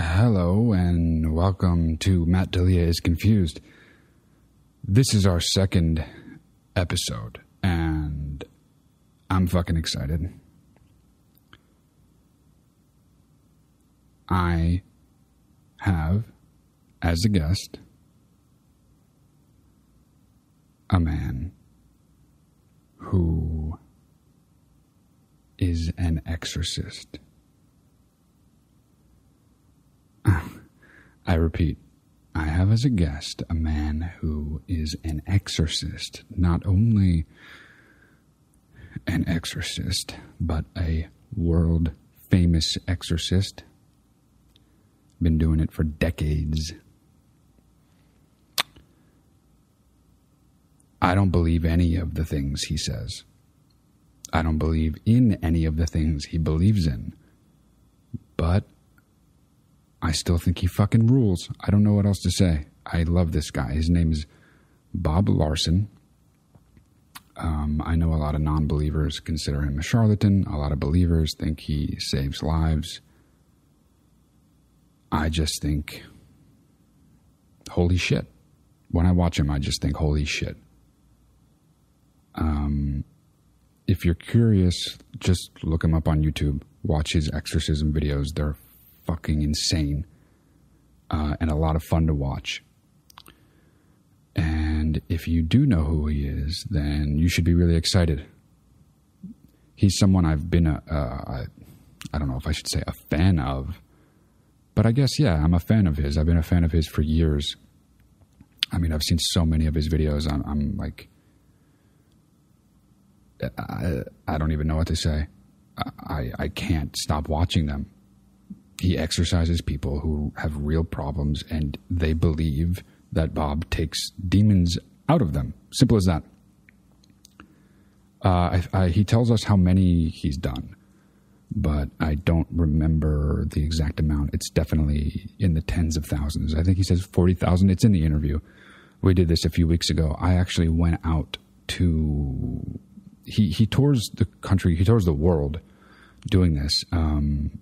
Hello and welcome to Matt D'Elia is Confused. This is our second episode and I'm fucking excited. I have, as a guest, a man who is an exorcist. I repeat, I have as a guest a man who is an exorcist. Not only an exorcist, but a world-famous exorcist. Been doing it for decades. I don't believe any of the things he says. I don't believe in any of the things he believes in. But I still think he fucking rules. I don't know what else to say. I love this guy. His name is Bob Larson. I know a lot of non-believers consider him a charlatan. A lot of believers think he saves lives. I just think, holy shit. When I watch him, I just think, holy shit. If you're curious, just look him up on YouTube. Watch his exorcism videos. They're fucking insane and a lot of fun to watch. And if you do know who he is, then you should be really excited. He's someone I've been I don't know if I should say a fan of, but I guess, yeah, I'm a fan of his. I've been a fan of his for years. I mean, I've seen so many of his videos. I'm like, I don't even know what to say. I can't stop watching them. He exorcises people who have real problems, and they believe that Bob takes demons out of them. Simple as that. He tells us how many he's done, but I don't remember the exact amount. It's definitely in the tens of thousands. I think he says 40,000. It's in the interview. We did this a few weeks ago. I actually went out to... He tours the country, he tours the world doing this, and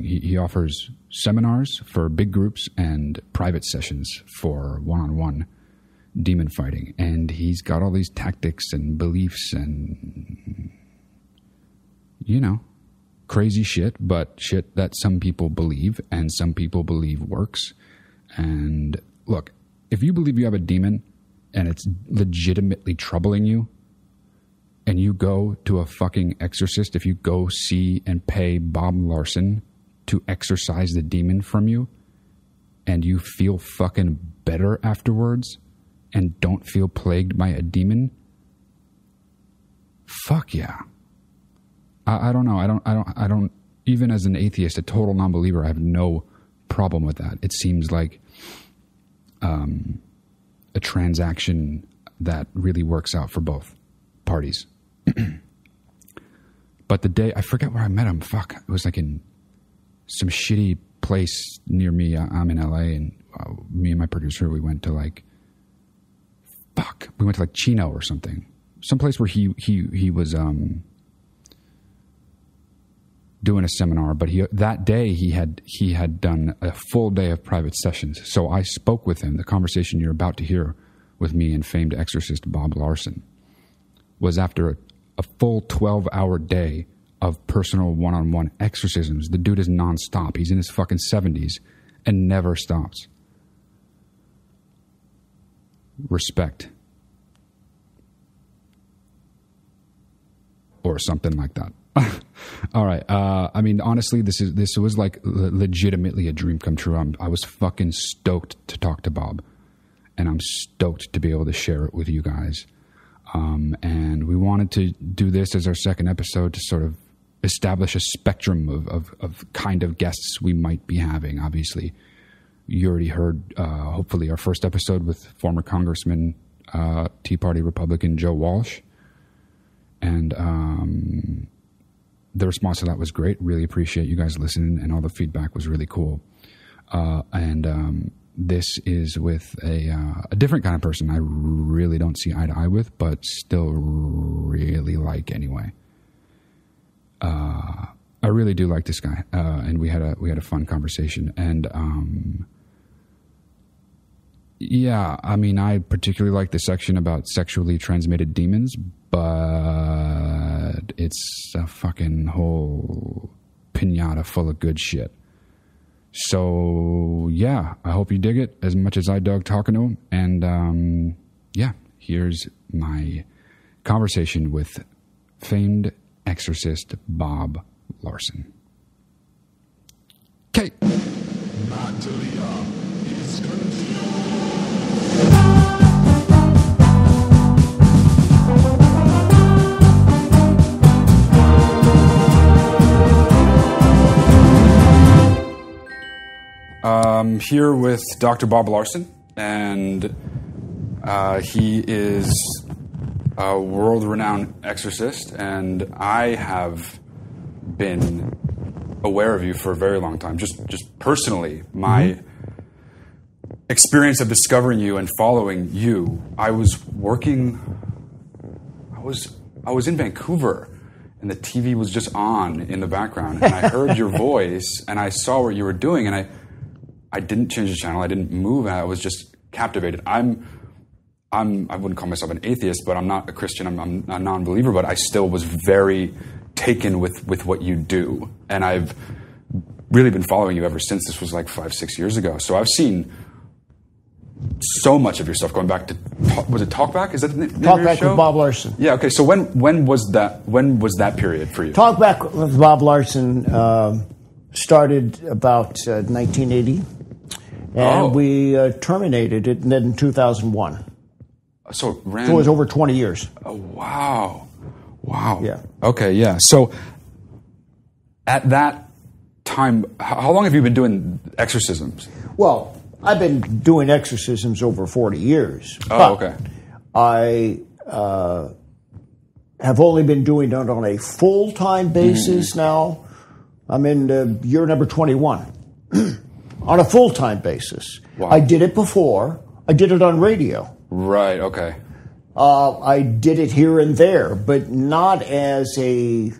he offers seminars for big groups and private sessions for one-on-one demon fighting. And he's got all these tactics and beliefs and, you know, crazy shit, but shit that some people believe and some people believe works. And look, if you believe you have a demon and it's legitimately troubling you, and you go to a fucking exorcist, if you go see and pay Bob Larson to exorcise the demon from you, and you feel fucking better afterwards and don't feel plagued by a demon, fuck yeah. I don't know. I don't, even as an atheist, a total non-believer, I have no problem with that. It seems like a transaction that really works out for both parties. But the day, I forget where I met him. Fuck. It was like in some shitty place near me. I'm in LA, and me and my producer, we went to like Chino or something. Someplace where he was doing a seminar, but that day he had done a full day of private sessions. So I spoke with him. The conversation you're about to hear with me and famed exorcist Bob Larson was after a full 12-hour day of personal one-on-one exorcisms. The dude is nonstop. He's in his fucking 70s and never stops. Respect. Or something like that. All right. I mean, honestly, this was like legitimately a dream come true. I was fucking stoked to talk to Bob, and I'm stoked to be able to share it with you guys. And we wanted to do this as our second episode to sort of establish a spectrum of kind of guests we might be having. Obviously, you already heard, hopefully, our first episode with former Congressman, Tea Party Republican Joe Walsh. And the response to that was great. Really appreciate you guys listening, and all the feedback was really cool. This is with a different kind of person I really don't see eye to eye with, but still really like anyway. I really do like this guy, and we had a fun conversation. And yeah, I mean, I particularly like the section about sexually transmitted demons, but it's a fucking whole piñata full of good shit. So yeah, I hope you dig it as much as I dug talking to him. And yeah, here's my conversation with famed exorcist Bob Larson. Okay. Natalia is confused. Here with Dr. Bob Larson, and he is a world-renowned exorcist, and I have been aware of you for a very long time. Just personally, my experience of discovering you and following you. I was in Vancouver, and the TV was just on in the background, and I heard your voice, and I saw what you were doing, and I didn't change the channel. I didn't move. I was just captivated. I wouldn't call myself an atheist, but I'm not a Christian. I'm a non-believer, but I still was very taken with what you do. And I've really been following you ever since. This was like 5-6 years ago. So I've seen so much of your stuff going back to, was it Talkback? Is that the name of your Talkback show? with Bob Larson. Yeah, okay. So when was that period for you? Talkback with Bob Larson started about 1980. And we terminated it in 2001. So it was over 20 years. Oh, wow. Wow. Yeah. Okay, yeah. So at that time, how long have you been doing exorcisms? Well, I've been doing exorcisms over 40 years. Oh, okay. I have only been doing it on a full-time basis now. I'm in year number 21. On a full-time basis. Wow. I did it before. I did it on radio. Right, okay. I did it here and there, but not as a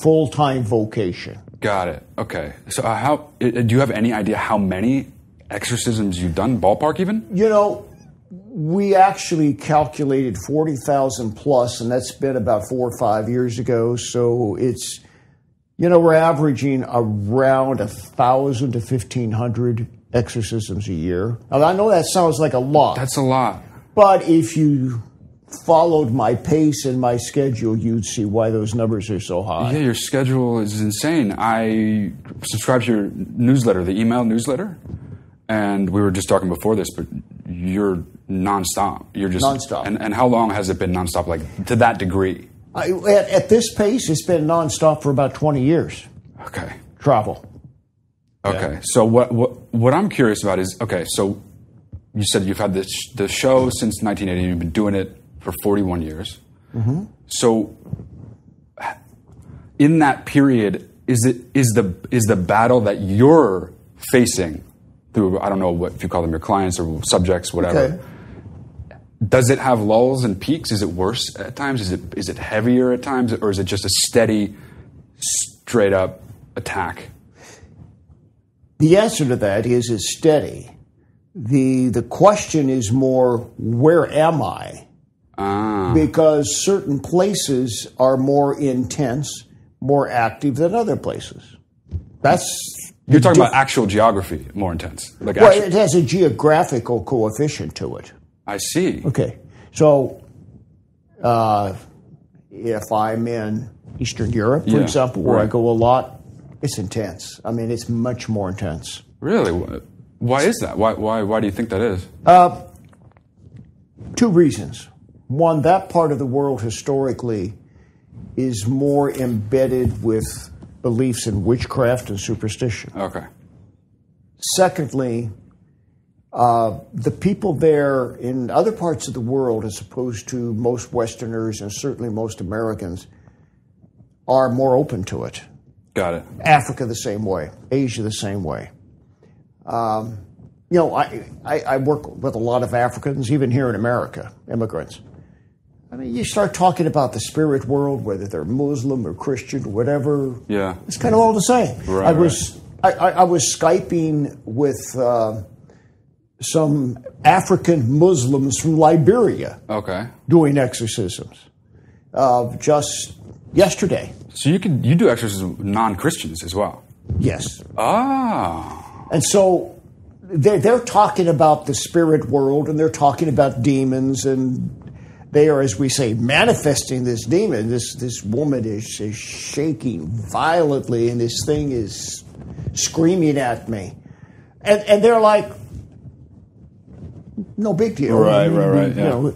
full-time vocation. Got it. Okay. So do you have any idea how many exorcisms you've done, ballpark even? You know, we actually calculated 40,000 plus, and that's been about 4 or 5 years ago. So it's, you know, we're averaging around 1,000 to 1,500 exorcisms a year. Now, I know that sounds like a lot. That's a lot. But if you followed my pace and my schedule, you'd see why those numbers are so high. Yeah, your schedule is insane. I subscribe to your newsletter, the email newsletter, and we were just talking before this, but you're nonstop. You're just nonstop. And how long has it been nonstop, like to that degree? At this pace, it's been nonstop for about 20 years. Okay. Travel. Okay. Yeah. So what I'm curious about is, okay, so you said you've had the show since 1980. You've been doing it for 41 years. Mm-hmm. So in that period, is the battle that you're facing through, I don't know what if you call them, your clients or subjects, whatever. Okay. Does it have lulls and peaks? Is it worse at times? Is it heavier at times, or is it just a steady, straight up attack? The answer to that is it's steady. The question is more, where am I? Because certain places are more intense, more active than other places. You're talking about actual geography, more intense. It has a geographical coefficient to it. I see. Okay. So if I'm in Eastern Europe, for example, where I go a lot, it's intense. I mean, it's much more intense. Really? Why is that? Why do you think that is? 2 reasons. One, that part of the world historically is more embedded with beliefs in witchcraft and superstition. Okay. Secondly, the people there in other parts of the world, as opposed to most Westerners and certainly most Americans, are more open to it. Got it. Africa the same way. Asia the same way. I work with a lot of Africans, even here in America, immigrants. I mean, you start talking about the spirit world, whether they're Muslim or Christian or whatever. Yeah. It's kind of all the same. Right, I was Skyping with some African Muslims from Liberia. Okay. Doing exorcisms just yesterday. So you do exorcism with non-Christians as well? Yes. Ah. And so they're talking about the spirit world, and they're talking about demons, and they are, as we say, manifesting this demon. This woman is shaking violently, and this thing is screaming at me. And they're like, no big deal. Right, You yeah. know,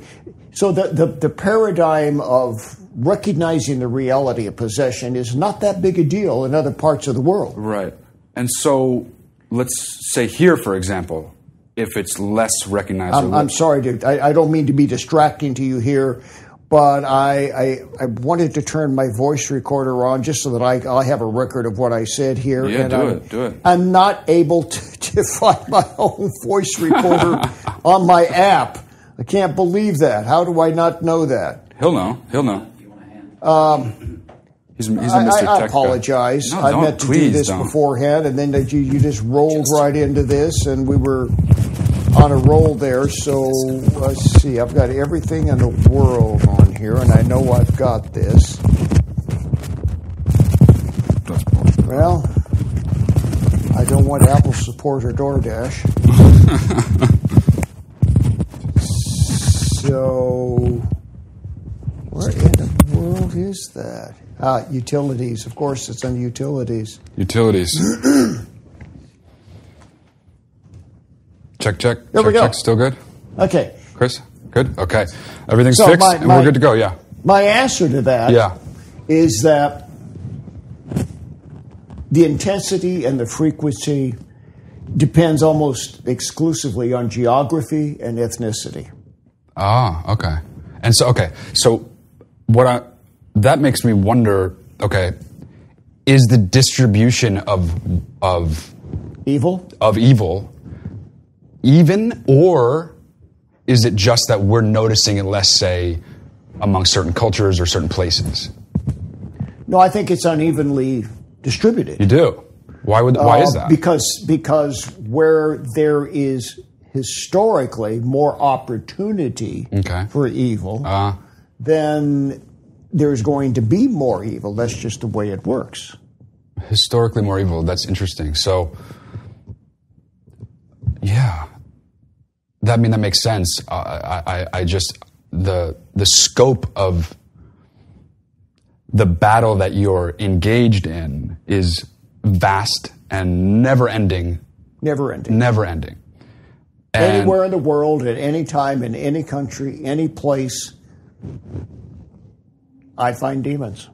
so the paradigm of recognizing the reality of possession is not that big a deal in other parts of the world. Right. And so let's say here, for example, if it's less recognized. I'm sorry, dude. I don't mean to be distracting to you here, but I wanted to turn my voice recorder on just so that I have a record of what I said here. Yeah, and do it. I'm not able to find my own voice recorder on my app. I can't believe that. How do I not know that? He'll know. He's a Mr. Tech I apologize. No, I meant to do this beforehand, and then you just rolled right into this, and we were on a roll there. So let's see. I've got everything in the world on here, and I know I've got this. Well, I don't want Apple support or DoorDash. So, where in the world is that? Utilities. Of course, it's on utilities. Utilities. Check. There we go. Check. Still good? Okay. Chris? Good? Okay. Everything's So fixed and we're good to go, yeah. My answer to that is that the intensity and the frequency depends almost exclusively on geography and ethnicity. Ah, okay. And so, that makes me wonder, okay, is the distribution of evil even, or is it just that we're noticing it less, say, among certain cultures or certain places? No, I think it's unevenly distributed. You do? Why is that? Because where there is historically more opportunity for evil, then there's going to be more evil. That's just the way it works. Historically more evil. That's interesting. So, yeah, that makes sense. I just the scope of the battle that you're engaged in is vast and never ending. And anywhere in the world, at any time, in any country, any place, I find demons.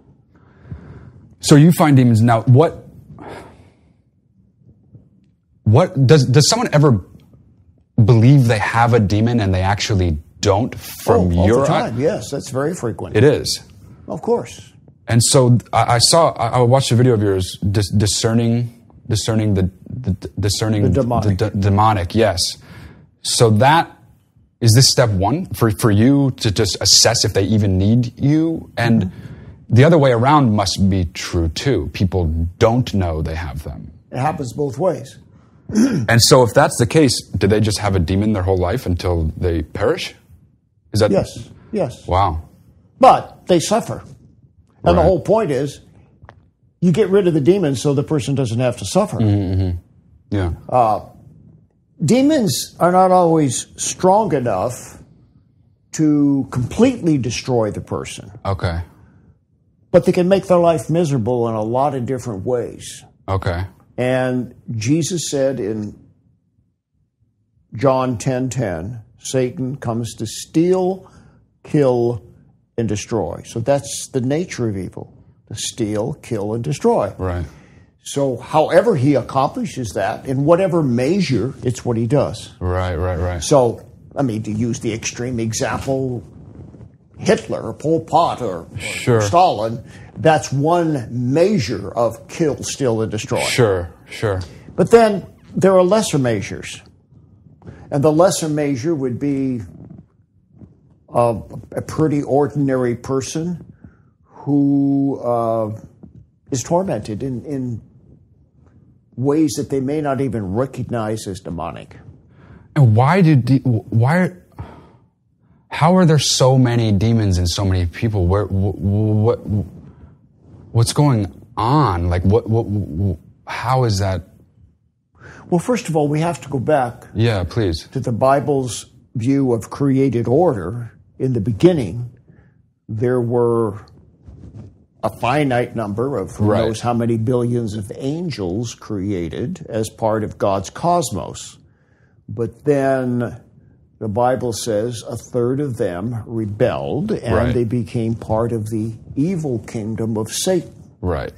So you find demons. Now, what does someone ever believe they have a demon and they actually don't? From all your the time, yes, that's very frequent. It is, of course. And so I watched a video of yours discerning the demonic. The demonic. Yes. So that is this step one for you to just assess if they even need you, and the other way around must be true too. People don't know they have them. It happens both ways. And so if that's the case, do they just have a demon their whole life until they perish? Is that Yes. Wow. But they suffer. And the Right. whole point is you get rid of the demon so the person doesn't have to suffer. Yeah. Demons are not always strong enough to completely destroy the person, Okay. but they can make their life miserable in a lot of different ways. Okay. And Jesus said in John 10:10, Satan comes to steal, kill, and destroy. So that's the nature of evil, to steal, kill, and destroy. Right. So however he accomplishes that, in whatever measure, it's what he does. Right. So, I mean, to use the extreme example, Hitler or Pol Pot or Stalin, that's one measure of kill, steal, and destroy. Sure. But then there are lesser measures. And the lesser measure would be a pretty ordinary person who is tormented in ways that they may not even recognize as demonic. And how are there so many demons in so many people? What's going on? Like, how is that? Well, first of all, we have to go back. Yeah, please. To the Bible's view of created order. In the beginning, there were a finite number of who knows how many billions of angels created as part of God's cosmos. But then the Bible says a third of them rebelled and they became part of the evil kingdom of Satan. Right.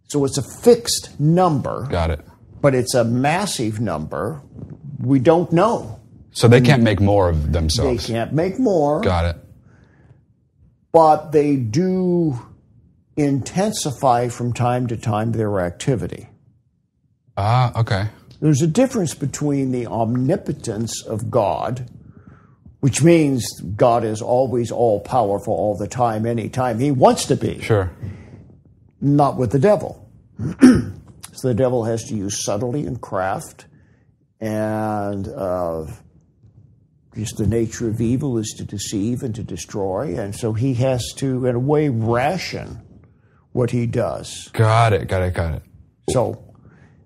So it's a fixed number. Got it. But it's a massive number. We don't know. So they can't make more of themselves. They can't make more. Got it. But they do intensify from time to time their activity. Okay. There's a difference between the omnipotence of God, which means God is always all-powerful all the time, anytime He wants to be. Sure. Not with the devil. So the devil has to use subtlety and craft, and just the nature of evil is to deceive and to destroy, and so he has to, in a way, ration what he does. Got it.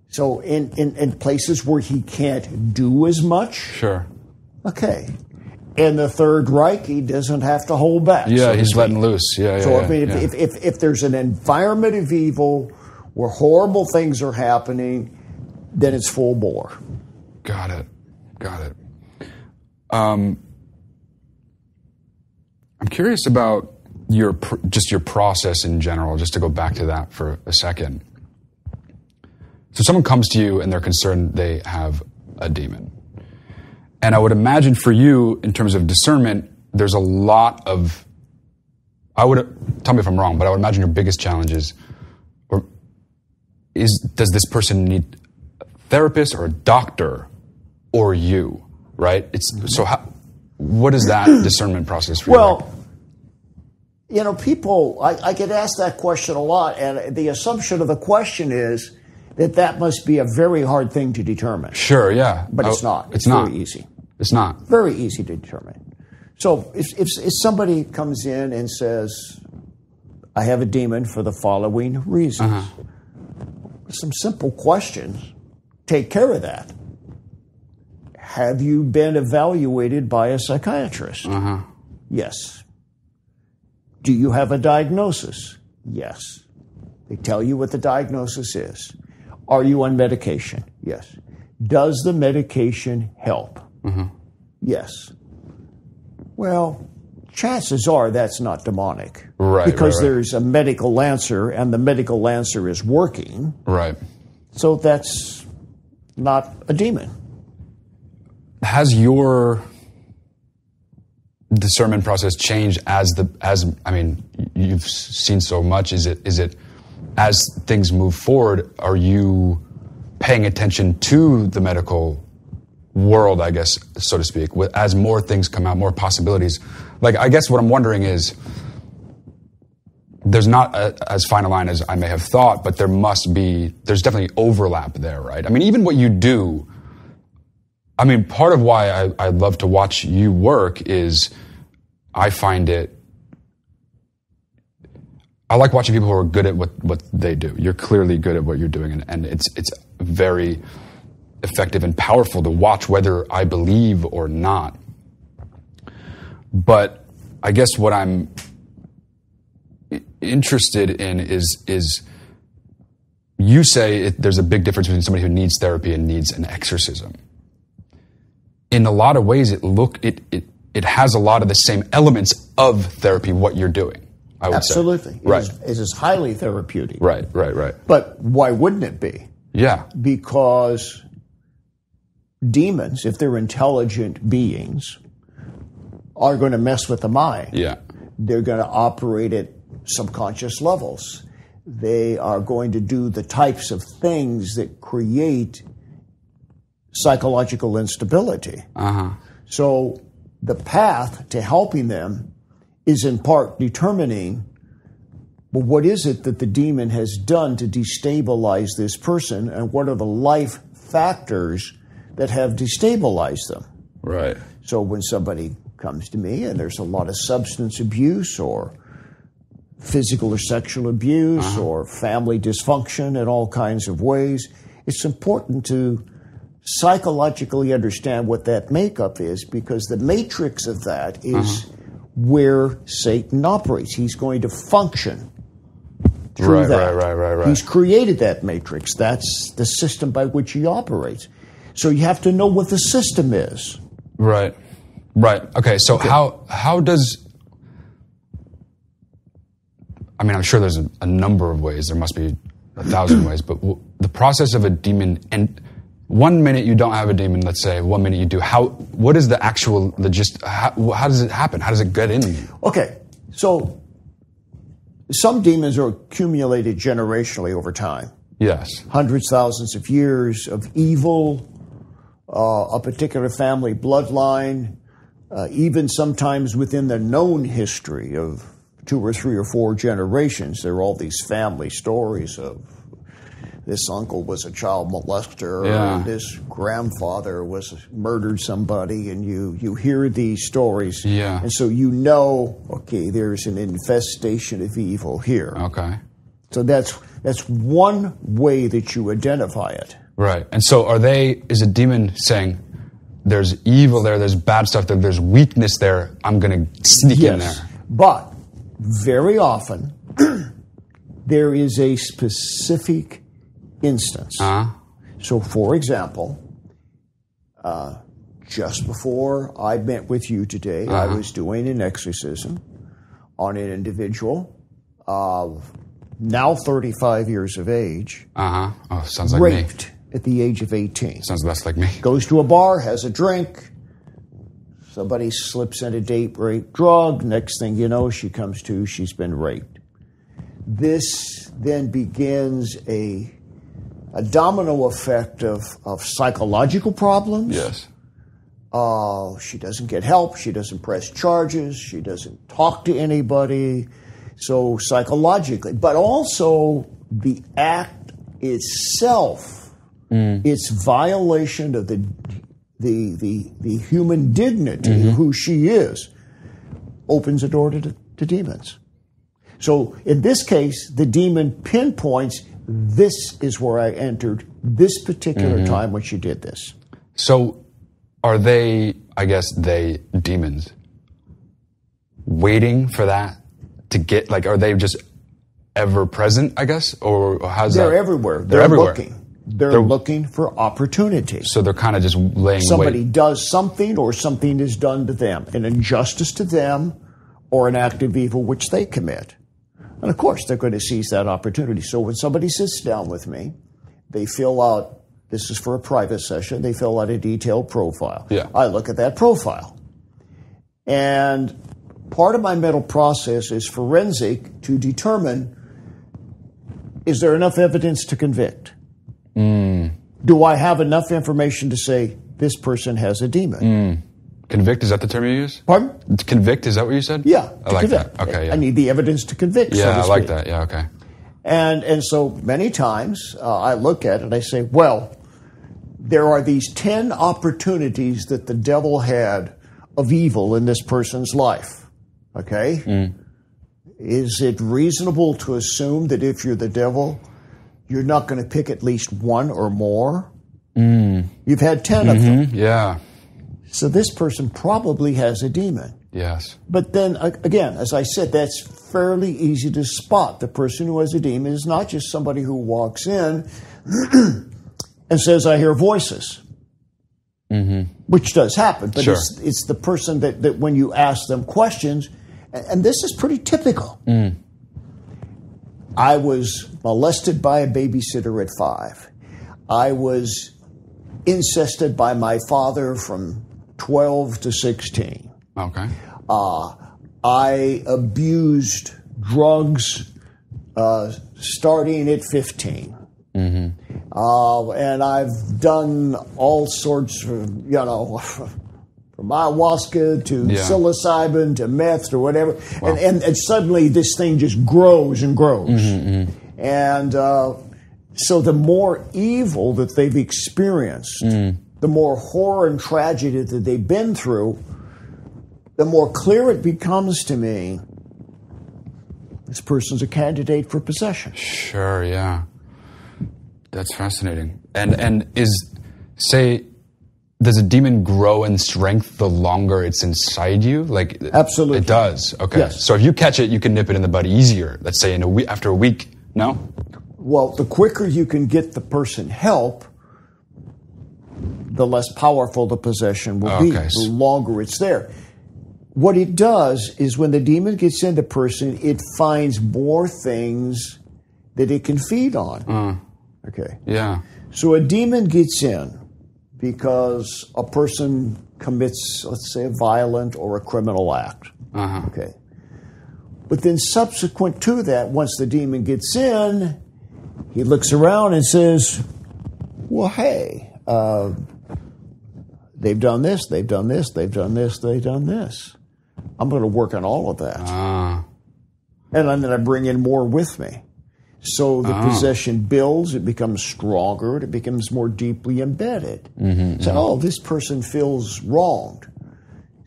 So in places where he can't do as much, sure. Okay. In the Third Reich, he doesn't have to hold back. Yeah, he's letting loose. Yeah. So if there's an environment of evil where horrible things are happening, then it's full bore. Got it. I'm curious about your process in general, just to go back to that for a second. So someone comes to you and they're concerned they have a demon. And I would imagine for you, in terms of discernment, there's a lot of, tell me if I'm wrong, but I would imagine your biggest challenge is does this person need a therapist or a doctor or you, right? What is that discernment process for you? Well, people, I get asked that question a lot, and the assumption of the question is that must be a very hard thing to determine. Sure, yeah. But it's not. It's not. Very easy. It's not. Very easy to determine. So if somebody comes in and says, I have a demon for the following reasons, some simple questions take care of that. Have you been evaluated by a psychiatrist? Yes. Do you have a diagnosis? Yes. They tell you what the diagnosis is. Are you on medication? Yes. Does the medication help? Yes. Well, chances are that's not demonic. Right. Because there's a medical answer, and the medical answer is working. Right. So that's not a demon. Has your discernment process changed you've seen so much? Is it as things move forward, are you paying attention to the medical world, I guess, so to speak, as more things come out, more possibilities? Like, I guess what I'm wondering is, there's not as fine a line as I may have thought, but there's definitely overlap there, right? I mean, even what you do, part of why I love to watch you work is I like watching people who are good at what they do. You're clearly good at what you're doing, and it's very effective and powerful to watch, whether I believe or not. But I guess what I'm interested in is you say there's a big difference between somebody who needs therapy and needs an exorcism. In a lot of ways, it has a lot of the same elements of therapy, what you're doing, I would Absolutely. say. Right. It is highly therapeutic. Right. But why wouldn't it be? Yeah. Because demons, if they're intelligent beings, are going to mess with the mind. Yeah. They're going to operate at subconscious levels. They are going to do the types of things that create psychological instability. Uh-huh. So the path to helping them is in part determining, well, what is it that the demon has done to destabilize this person, and what are the life factors that have destabilized them? Right. So when somebody comes to me and there's a lot of substance abuse or physical or sexual abuse or family dysfunction in all kinds of ways, it's important to psychologically understand what that makeup is, because the matrix of that is where Satan operates. He's going to function through that. Right. He's created that matrix. That's the system by which he operates. So you have to know what the system is. Right. Okay, so how does... I mean, I'm sure there's a number of ways. There must be 1,000 ways. But the process of a demon... And 1 minute you don't have a demon, let's say. 1 minute you do. What is the actual... How does it happen? How does it get in you? Okay, so some demons are accumulated generationally over time. Yes. Hundreds, thousands of years of evil, a particular family bloodline, even sometimes within the known history of 2 or 3 or 4 generations. There are all these family stories of this uncle was a child molester, or this grandfather murdered somebody, and you hear these stories. Yeah. And so you know, okay, there's an infestation of evil here. Okay. So that's one way that you identify it. Right. And so is a demon saying, there's evil there, there's bad stuff there, there's weakness there, I'm going to sneak in there? But very often, there is a specific instance. So, for example, just before I met with you today, I was doing an exorcism on an individual, now 35 years of age, Oh, sounds like raped me. at the age of 18. Sounds less like me. Goes to a bar, has a drink. Somebody slips in a date rape drug. Next thing you know, she comes to, she's been raped. This then begins a domino effect of psychological problems. Yes. She doesn't get help. She doesn't press charges. She doesn't talk to anybody. So psychologically, but also the act itself, its violation of the human dignity, who she is, opens a door to demons. So in this case, the demon pinpoints, this is where I entered this particular time when she did this. So are they, demons, waiting for that to get, are they just ever present, I guess? Or how's that? They're everywhere. They're everywhere. Looking. They're looking for opportunity. So they're kind of just laying Somebody wait. does something, or something is done to them, an injustice to them, or an act of evil which they commit. And of course, they're going to seize that opportunity. So when somebody sits down with me, they fill out, this is for a private session, they fill out a detailed profile. Yeah. I look at that profile. And part of my mental process is forensic to determine, is there enough evidence to convict? Do I have enough information to say this person has a demon? Convict, is that the term you use? Pardon? Convict, is that what you said? Yeah. I like convict. that. Okay, yeah. I need the evidence to convict. Yeah, so to I like speak. that. Yeah, okay. And so many times I look at it and I say, well, there are these 10 opportunities that the devil had of evil in this person's life. Okay? Is it reasonable to assume that if you're the devil, you're not going to pick at least one or more? You've had 10 of them. Yeah. So this person probably has a demon. Yes. But then, again, as I said, that's fairly easy to spot. The person who has a demon is not just somebody who walks in and says, I hear voices, which does happen. But Sure. it's the person that when you ask them questions, and this is pretty typical. I was molested by a babysitter at 5. I was incested by my father from 12 to 16. Okay. I abused drugs starting at 15. And I've done all sorts of, from ayahuasca to psilocybin to meth or whatever. Wow. And suddenly this thing just grows and grows. And so the more evil that they've experienced, the more horror and tragedy that they've been through, the more clear it becomes to me this person's a candidate for possession. Sure, yeah. That's fascinating. And does a demon grow in strength the longer it's inside you? Like, absolutely. It does. Okay. Yes. So if you catch it, you can nip it in the bud easier. Let's say after a week. No? Well, the quicker you can get the person help, the less powerful the possession will be, the longer it's there. What it does is when the demon gets into a person, it finds more things that it can feed on. Okay. Yeah. So a demon gets in because a person commits, let's say, a violent or a criminal act. Okay. But then subsequent to that, once the demon gets in, he looks around and says, well, hey, they've done this, they've done this, they've done this, they've done this. I'm going to work on all of that. And then I bring in more with me. So the possession builds, it becomes stronger, it becomes more deeply embedded. So, this person feels wronged.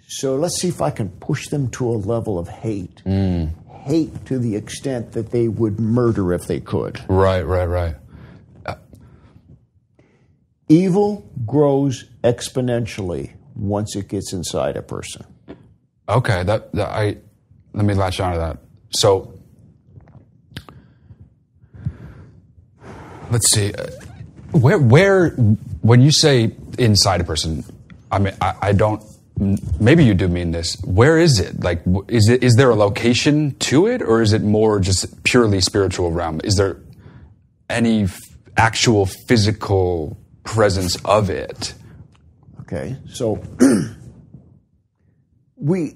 So let's see if I can push them to a level of hate. Hate to the extent that they would murder if they could. Right. Evil grows exponentially once it gets inside a person. Okay, let me latch onto that. So, let's see, where when you say inside a person, I mean, I don't. Maybe you do mean this. Where is it? Like, is there a location to it, or is it more just purely spiritual realm? Is there any actual physical presence of it? Okay, so we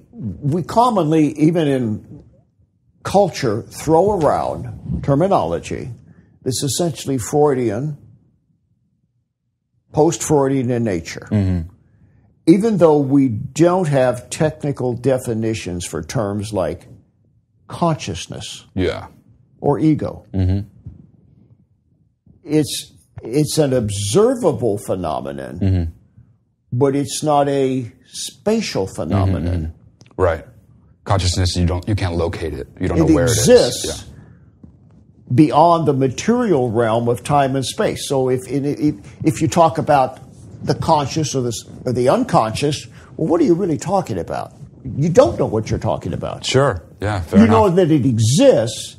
commonly, even in culture, throw around terminology that's essentially Freudian, post-Freudian in nature. Even though we don't have technical definitions for terms like consciousness or ego. It's an observable phenomenon, but it's not a spatial phenomenon. Right. Consciousness, you can't locate it. You don't know where it is. It exists beyond the material realm of time and space. So if you talk about the conscious or the unconscious, well, what are you really talking about? You don't know what you're talking about. Sure. Yeah, fair enough. You know that it exists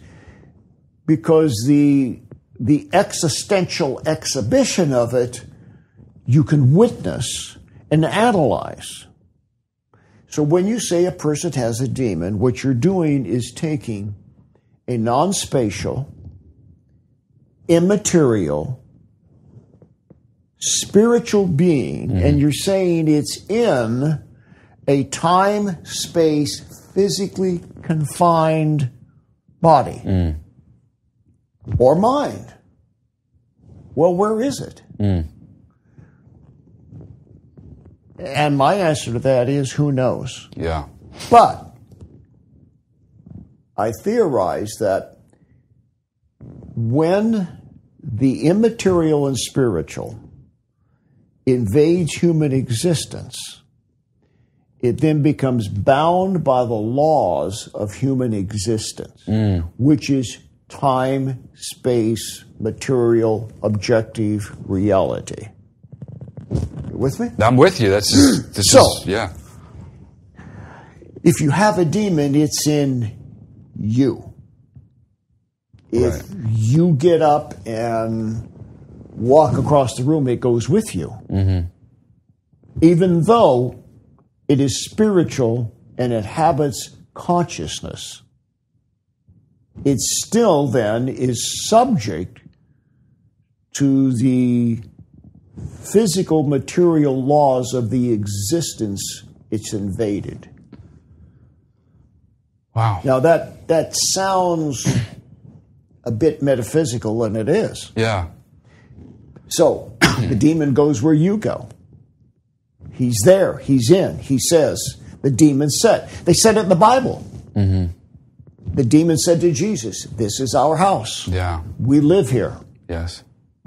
because the existential exhibition of it you can witness and analyze. So when you say a person has a demon, what you're doing is taking a non-spatial, immaterial, spiritual being, and you're saying it's in a time, space, physically confined body or mind. Well, where is it? And my answer to that is, who knows? Yeah. But I theorize that when the immaterial and spiritual invades human existence, it then becomes bound by the laws of human existence, which is time, space, material, objective reality. You with me? I'm with you. This is. If you have a demon, it's in you. If you get up and walk across the room, it goes with you. Even though it is spiritual and inhabits consciousness, it still then is subject to the physical material laws of the existence it's invaded. Wow. Now that sounds a bit metaphysical, and it is. Yeah. So the demon goes where you go. He's there. He's in. He says, the demon said. They said it in the Bible. Mm-hmm. The demon said to Jesus, this is our house. Yeah. We live here. Yes.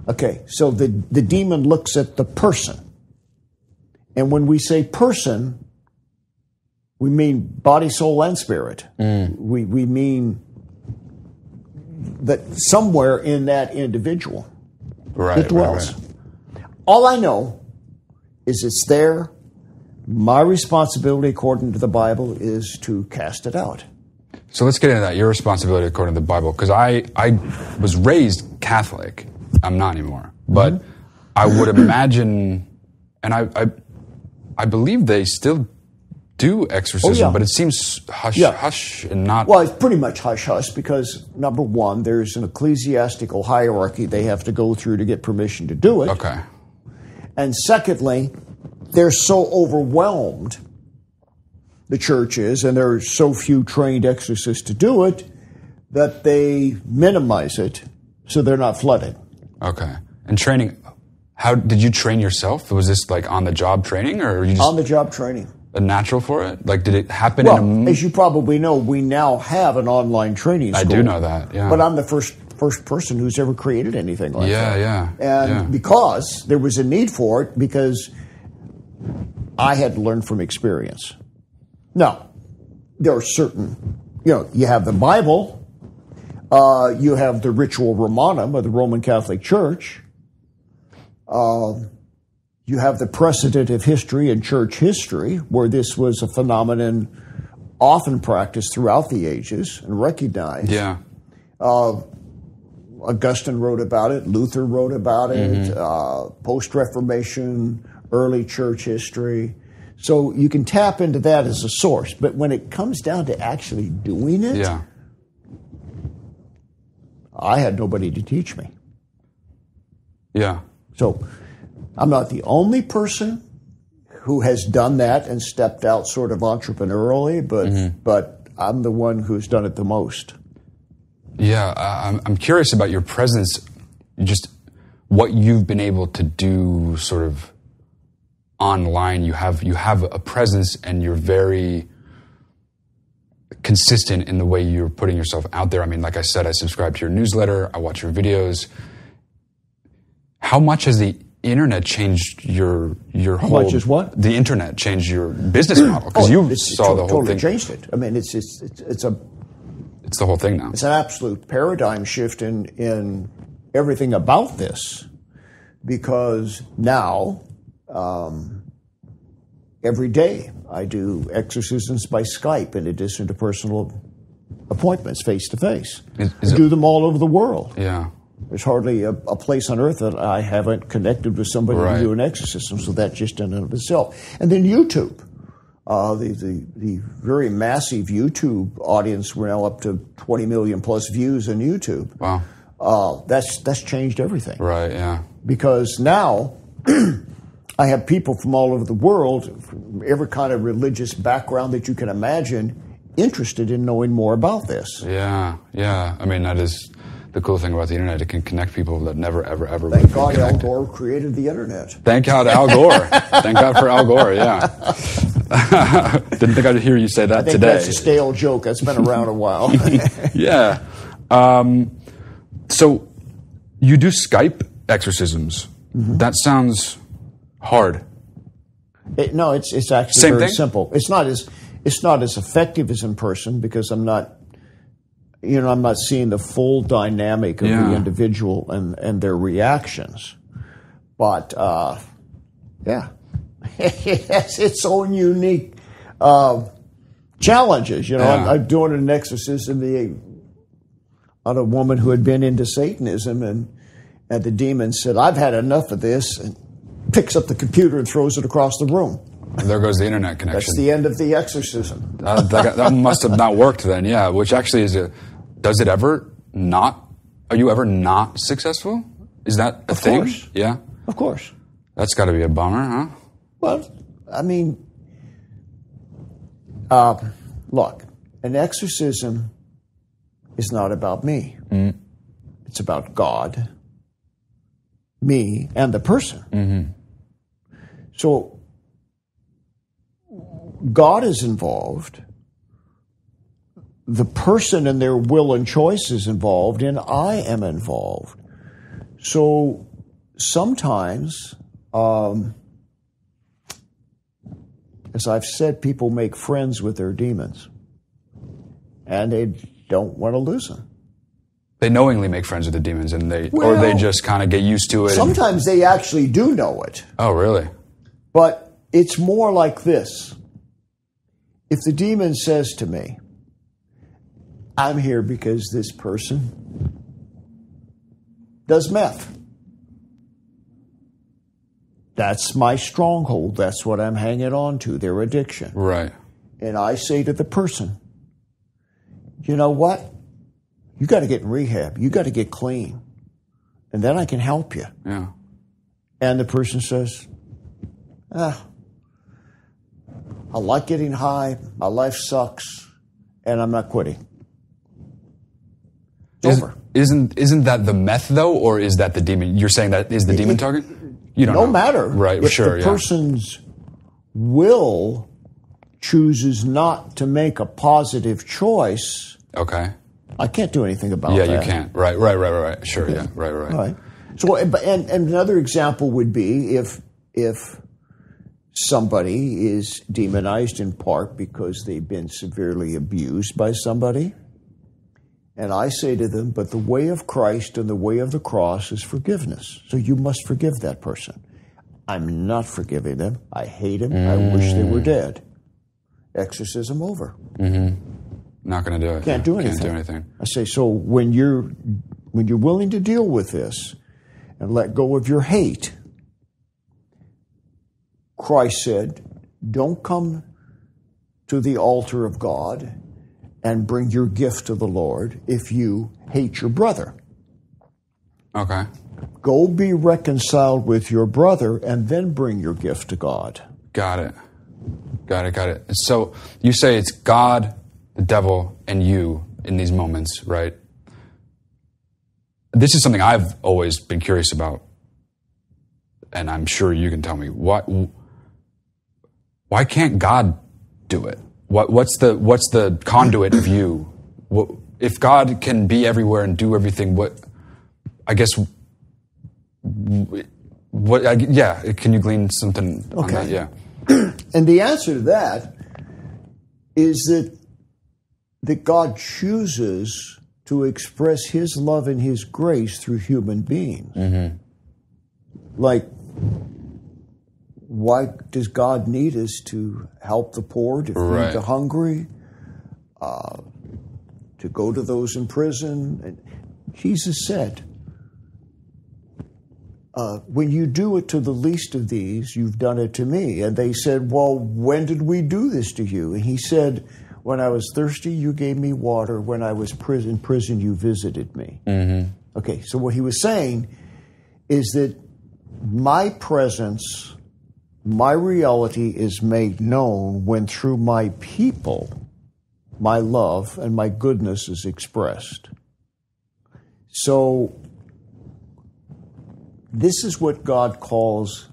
Okay, so the demon looks at the person. And when we say person, we mean body, soul, and spirit. We mean that somewhere in that individual it dwells. Right. All I know is it's there. My responsibility, according to the Bible, is to cast it out. So let's get into that. Your responsibility, according to the Bible, because I was raised Catholic. I'm not anymore, but I would imagine, and I believe they still do exorcism, but it seems hush and not. Well, it's pretty much hush because number one, there's an ecclesiastical hierarchy they have to go through to get permission to do it. Okay. And secondly, they're so overwhelmed, the church is, and there are so few trained exorcists to do it, that they minimize it so they're not flooded. Okay. And training, how did you train yourself? Was this like on-the-job training, or were you just on-the-job training? A natural for it? Like, did it happen as you probably know, we now have an online training school. I do know that, yeah. But I'm the first person who's ever created anything like that. Yeah. And because there was a need for it, because I had to learn from experience. Now, there are certain, you have the Bible, you have the Ritual Romanum of the Roman Catholic Church, you have the precedent of history and church history, where this was a phenomenon often practiced throughout the ages and recognized. Yeah. Augustine wrote about it, Luther wrote about it, post-Reformation, early church history. So you can tap into that as a source. But when it comes down to actually doing it, I had nobody to teach me. Yeah. So I'm not the only person who has done that and stepped out sort of entrepreneurially, but I'm the one who's done it the most. Yeah, I'm curious about your presence, just what you've been able to do sort of online. You have a presence, and you're very consistent in the way you're putting yourself out there. I mean, like I said, I subscribe to your newsletter, I watch your videos. How much has the internet changed your whole... How much is what? The internet changed your business model, because you saw the whole totally thing. Changed it. I mean, it's the whole thing now. It's an absolute paradigm shift in everything about this, because now, every day I do exorcisms by Skype in addition to personal appointments face to face. I do them all over the world. Yeah. There's hardly a place on earth that I haven't connected with somebody to do an exorcism, so that's just in and of itself. And then YouTube. The very massive YouTube audience, we're now up to 20 million plus views on YouTube. Wow. That's changed everything. Right, yeah. Because now I have people from all over the world, from every kind of religious background that you can imagine, interested in knowing more about this. Yeah. I mean, that is the cool thing about the internet. It can connect people that never, ever Thank God Al Gore created the internet. Thank God Al Gore. Thank God for Al Gore, yeah. Didn't think I'd hear you say that today. That's a stale joke. That's been around a while. Yeah. So you do Skype exorcisms. That sounds hard. No, it's actually Same very thing? simple. It's not as effective as in person, because I'm not seeing the full dynamic of the individual and their reactions. But it has its own unique challenges. I'm doing an exorcism on a woman who had been into Satanism, and the demon said, "I've had enough of this," and picks up the computer and throws it across the room. And there goes the internet connection. That's the end of the exorcism. That must have not worked then, yeah. Which actually is does it ever not? Are you ever not successful? Is that a thing? Of course. Yeah? Of course. That's got to be a bummer, huh? Well, I mean, look, an exorcism is not about me. It's about God, me, and the person. So God is involved, the person and their will and choice is involved, and I am involved. So sometimes, as I've said, people make friends with their demons, and they don't want to lose them. They knowingly make friends with the demons, and Well, or they just kind of get used to it. Sometimes they actually do know it. Oh, really? But it's more like this. If the demon says to me, I'm here because this person does meth. That's my stronghold. That's what I'm hanging on to, their addiction. Right. And I say to the person, you know what? You got to get in rehab. You got to get clean. And then I can help you. Yeah. And the person says, I like getting high. My life sucks. And I'm not quitting. It's over. Isn't that the meth, though? Or is that the demon? You're saying that is the demon target? You don't know. No matter. Right, if sure, the person's will chooses not to make a positive choice, okay. I can't do anything about that. Yeah, you can't. Right. Sure, yeah, right. Right. So, and another example would be if somebody is demonized in part because they've been severely abused by somebody, and I say to them, but the way of Christ and the way of the cross is forgiveness. So you must forgive that person. I'm not forgiving them. I hate them. I wish they were dead. Exorcism over. Not going to do it. Can't do anything. Can't do anything. I say, so when you're willing to deal with this and let go of your hate, Christ said, don't come to the altar of God and bring your gift to the Lord if you hate your brother. Okay. Go be reconciled with your brother and then bring your gift to God. Got it. So you say it's God, the devil, and you in these moments, right? This is something I've always been curious about, and I'm sure you can tell me. Why can't God do it? What's the conduit of you? If God can be everywhere and do everything, can you glean something on that? Yeah. And the answer to that is that God chooses to express His love and His grace through human beings. Like, why does God need us to help the poor, to feed the hungry, to go to those in prison? And Jesus said, when you do it to the least of these, you've done it to me. And they said, well, when did we do this to you? And He said, when I was thirsty, you gave me water. When I was in prison, you visited me. Okay, so what He was saying is that my presence, my reality is made known when through my people, my love and my goodness is expressed. So this is what God calls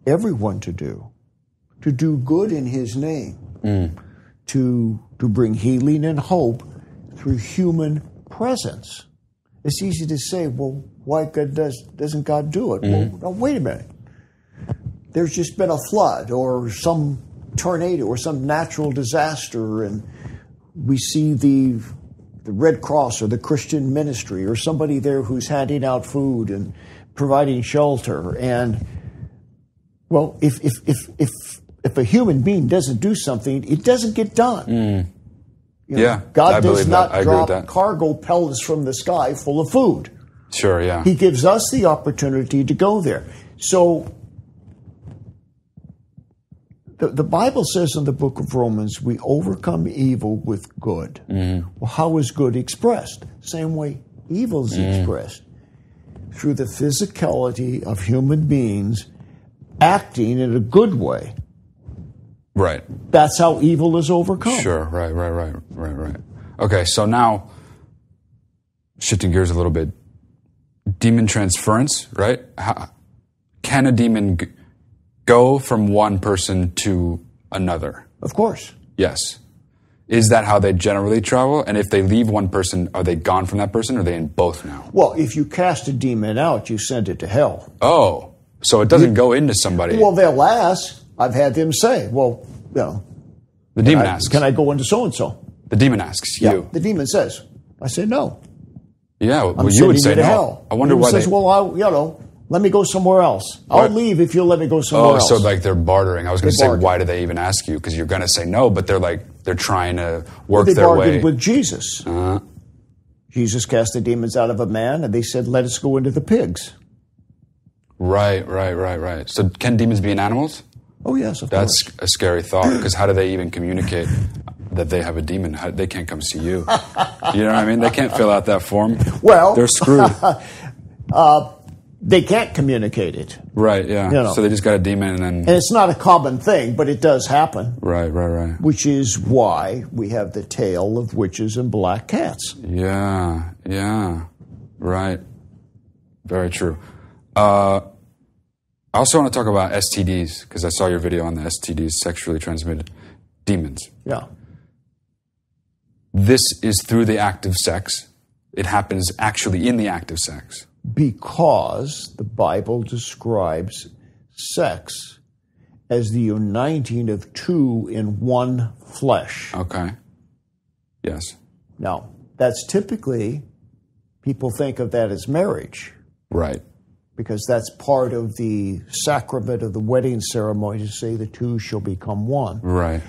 everyone to do good in His name, to bring healing and hope through human presence. It's easy to say, well, why doesn't God do it? Well, no, wait a minute. There's just been a flood or some tornado or some natural disaster, and we see the Red Cross or the Christian ministry or somebody there who's handing out food and providing shelter. And, well, if a human being doesn't do something, it doesn't get done. God does not drop cargo pellets from the sky full of food. Sure, yeah. He gives us the opportunity to go there. So the Bible says in the book of Romans, we overcome evil with good. Well, how is good expressed? Same way evil is expressed. Through the physicality of human beings acting in a good way. Right. That's how evil is overcome. Sure, right. Okay, so now, shifting gears a little bit, demon transference, right? Can a demon go from one person to another? Of course. Yes. Is that how they generally travel? And if they leave one person, are they gone from that person, or are they in both now? Well, if you cast a demon out, you send it to hell. Oh, so it doesn't go into somebody. Well, they'll ask. I've had them say, well, the demon asks. Can I go into so-and-so? The demon asks Yeah, you. the demon says. I say no. Yeah, well, I'm you would say to no. hell. I wonder the why demon says, well, let me go somewhere else. I'll leave if you'll let me go somewhere else. So like they're bartering. I was going to say, bargain. why do they even ask you? Because you're going to say no, but they're trying to work They their way. bargained with Jesus. Jesus cast the demons out of a man, and they said, let us go into the pigs. Right. So can demons be in animals? Oh, yes, of course. That's a scary thought, because how do they even communicate that they have a demon? They can't come see you. You know what I mean? They can't fill out that form. Well, they're screwed. They can't communicate it. Right, yeah. You know. So they just got a demon and then... And it's not a common thing, but it does happen. Right. Which is why we have the tale of witches and black cats. Yeah. Right. Very true. I also want to talk about STDs, because I saw your video on the STDs, sexually transmitted demons. Yeah. This is through the act of sex. It happens actually in the act of sex. Because the Bible describes sex as the uniting of two in one flesh. Okay. Yes. Now, that's typically, people think of that as marriage. Right. Because that's part of the sacrament of the wedding ceremony to say the two shall become one. Right.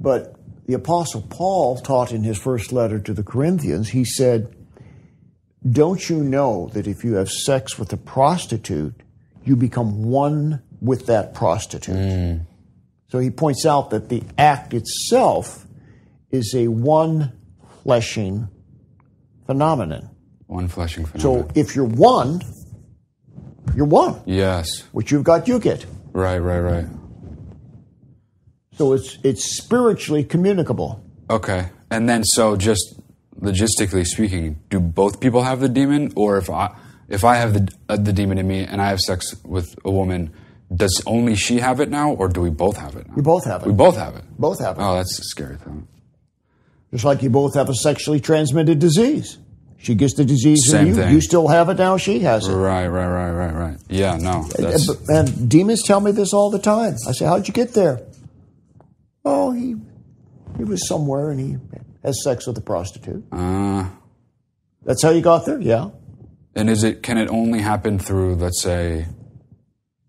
But the Apostle Paul taught in his first letter to the Corinthians, he said, don't you know that if you have sex with a prostitute, you become one with that prostitute? So he points out that the act itself is a one-fleshing phenomenon. One fleshing phenomenon. So if you're one, you're one. Yes. What you've got, you get. Right. So it's spiritually communicable. Okay. And then, so just logistically speaking, do both people have the demon? Or if I have the demon in me and I have sex with a woman, does only she have it now, or do we both have it now? You both have it. We both have it. Both have it. Oh, that's a scary thing. Just like you both have a sexually transmitted disease. She gets the disease Same in you. thing. You still have it now. She has it. Right. Yeah, no. That's... And demons tell me this all the time. I say, how'd you get there? Oh, he was somewhere and he has sex with a prostitute. That's how you got there? Yeah. And can it only happen through, let's say,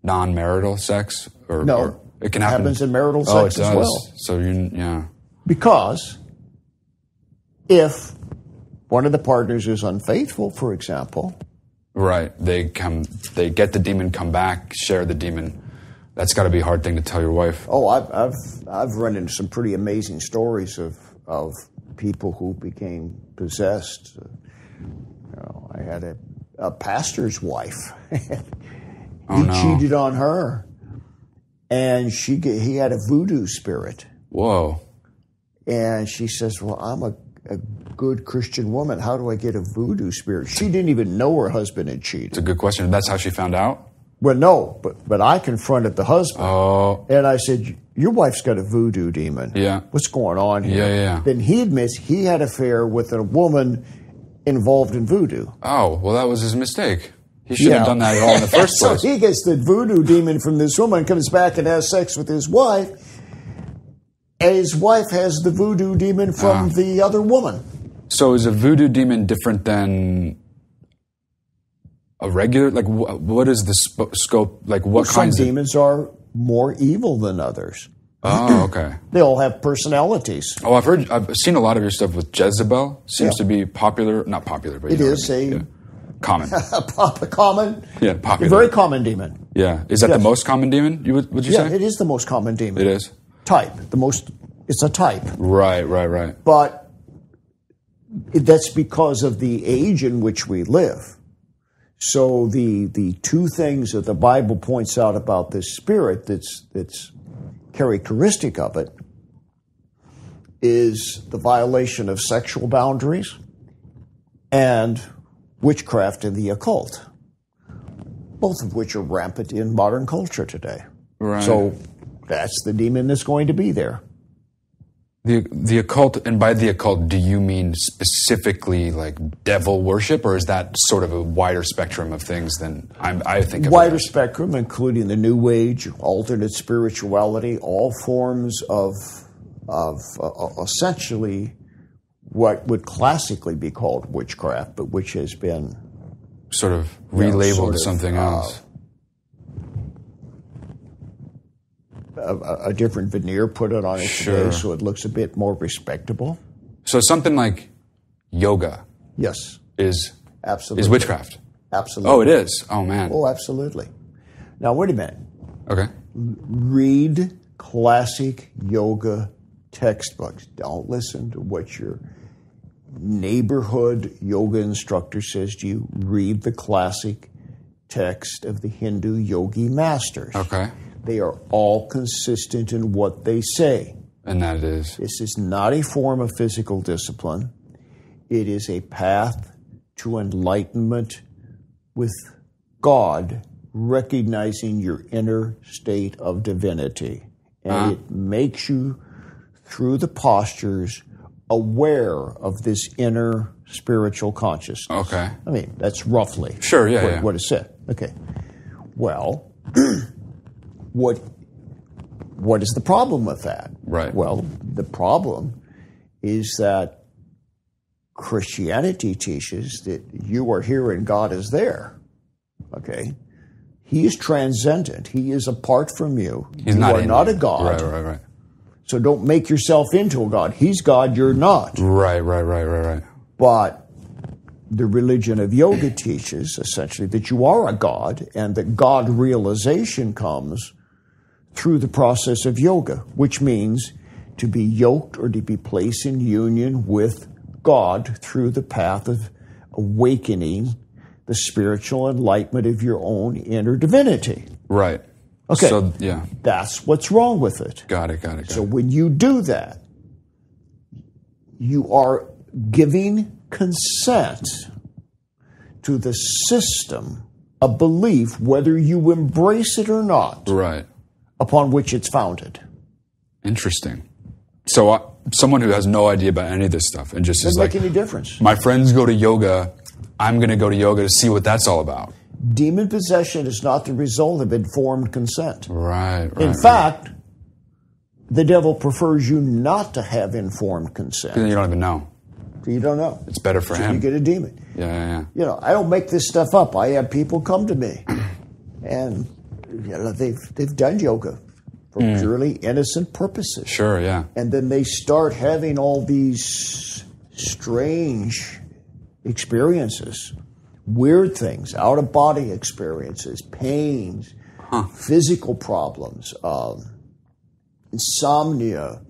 non-marital sex? No. Or it can happen. Happens in marital Oh, sex it does. as well. So yeah. Because if one of the partners is unfaithful, for example. Right. They get the demon, come back, share the demon. That's got to be a hard thing to tell your wife. Oh, I've run into some pretty amazing stories of people who became possessed. I had a pastor's wife. He cheated on her, and he had a voodoo spirit. Whoa. And she says, well, I'm a good Christian woman. How do I get a voodoo spirit? She didn't even know her husband had cheated. It's a good question. That's how she found out? Well, no, but I confronted the husband. Oh. And I said, your wife's got a voodoo demon. Yeah. What's going on here? Yeah. Then he admits he had an affair with a woman involved in voodoo. Oh, well, that was his mistake. He shouldn't have done that at all in the first place. So he gets the voodoo demon from this woman, comes back and has sex with his wife, and his wife has the voodoo demon from the other woman. So is a voodoo demon different than a regular? Like, what is the scope? Like, what kinds Some demons are more evil than others. Oh, okay. They all have personalities. Oh, I've seen a lot of your stuff with Jezebel. Seems to be popular. Not popular, but it is common. a common, popular. A very common demon. Yeah. Is that the most common demon, would you say? Yeah, it is the most common demon. It is? Type. It's a type. Right. But that's because of the age in which we live. So the two things that the Bible points out about this spirit that's characteristic of it is the violation of sexual boundaries and witchcraft and the occult, both of which are rampant in modern culture today. Right. So that's the demon that's going to be there. The occult, and by the occult, do you mean specifically like devil worship, or is that sort of a wider spectrum of things than I think of? Wider spectrum, including the New Age, alternate spirituality, all forms of essentially what would classically be called witchcraft, but which has been sort of relabeled as something else. A different veneer put it on it today, so it looks a bit more respectable. So something like yoga, yes, is absolutely witchcraft. Absolutely. Oh, it is. Oh man. Oh, absolutely. Now wait a minute. Okay. Read classic yoga textbooks. Don't listen to what your neighborhood yoga instructor says to you. Read the classic text of the Hindu yogi masters. Okay. They are all consistent in what they say. And that is? This is not a form of physical discipline. It is a path to enlightenment with God, recognizing your inner state of divinity. And it makes you, through the postures, aware of this inner spiritual consciousness. Okay. I mean, that's roughly what is said. Okay. Well, what is the problem with that? Right. Well, the problem is that Christianity teaches that you are here and God is there. Okay? He is transcendent. He is apart from you. You are not a God. Right. So don't make yourself into a God. He's God, you're not. Right. But the religion of yoga teaches essentially that you are a God, and that God realization comes through the process of yoga, which means to be yoked or to be placed in union with God through the path of awakening the spiritual enlightenment of your own inner divinity. Right. Okay. So, yeah. That's what's wrong with it. Got it. So when you do that, you are giving consent to the system of belief, whether you embrace it or not. Right. Upon which it's founded. Interesting. So someone who has no idea about any of this stuff and just doesn't make any difference. My friends go to yoga. I'm going to go to yoga to see what that's all about. Demon possession is not the result of informed consent. Right. In fact, the devil prefers you not to have informed consent. You don't even know. You don't know. It's better for him. You get a demon. Yeah. You know, I don't make this stuff up. I have people come to me, and they've done yoga for purely innocent purposes. Sure, yeah. And then they start having all these strange experiences, weird things, out-of-body experiences, pains, physical problems, insomnia,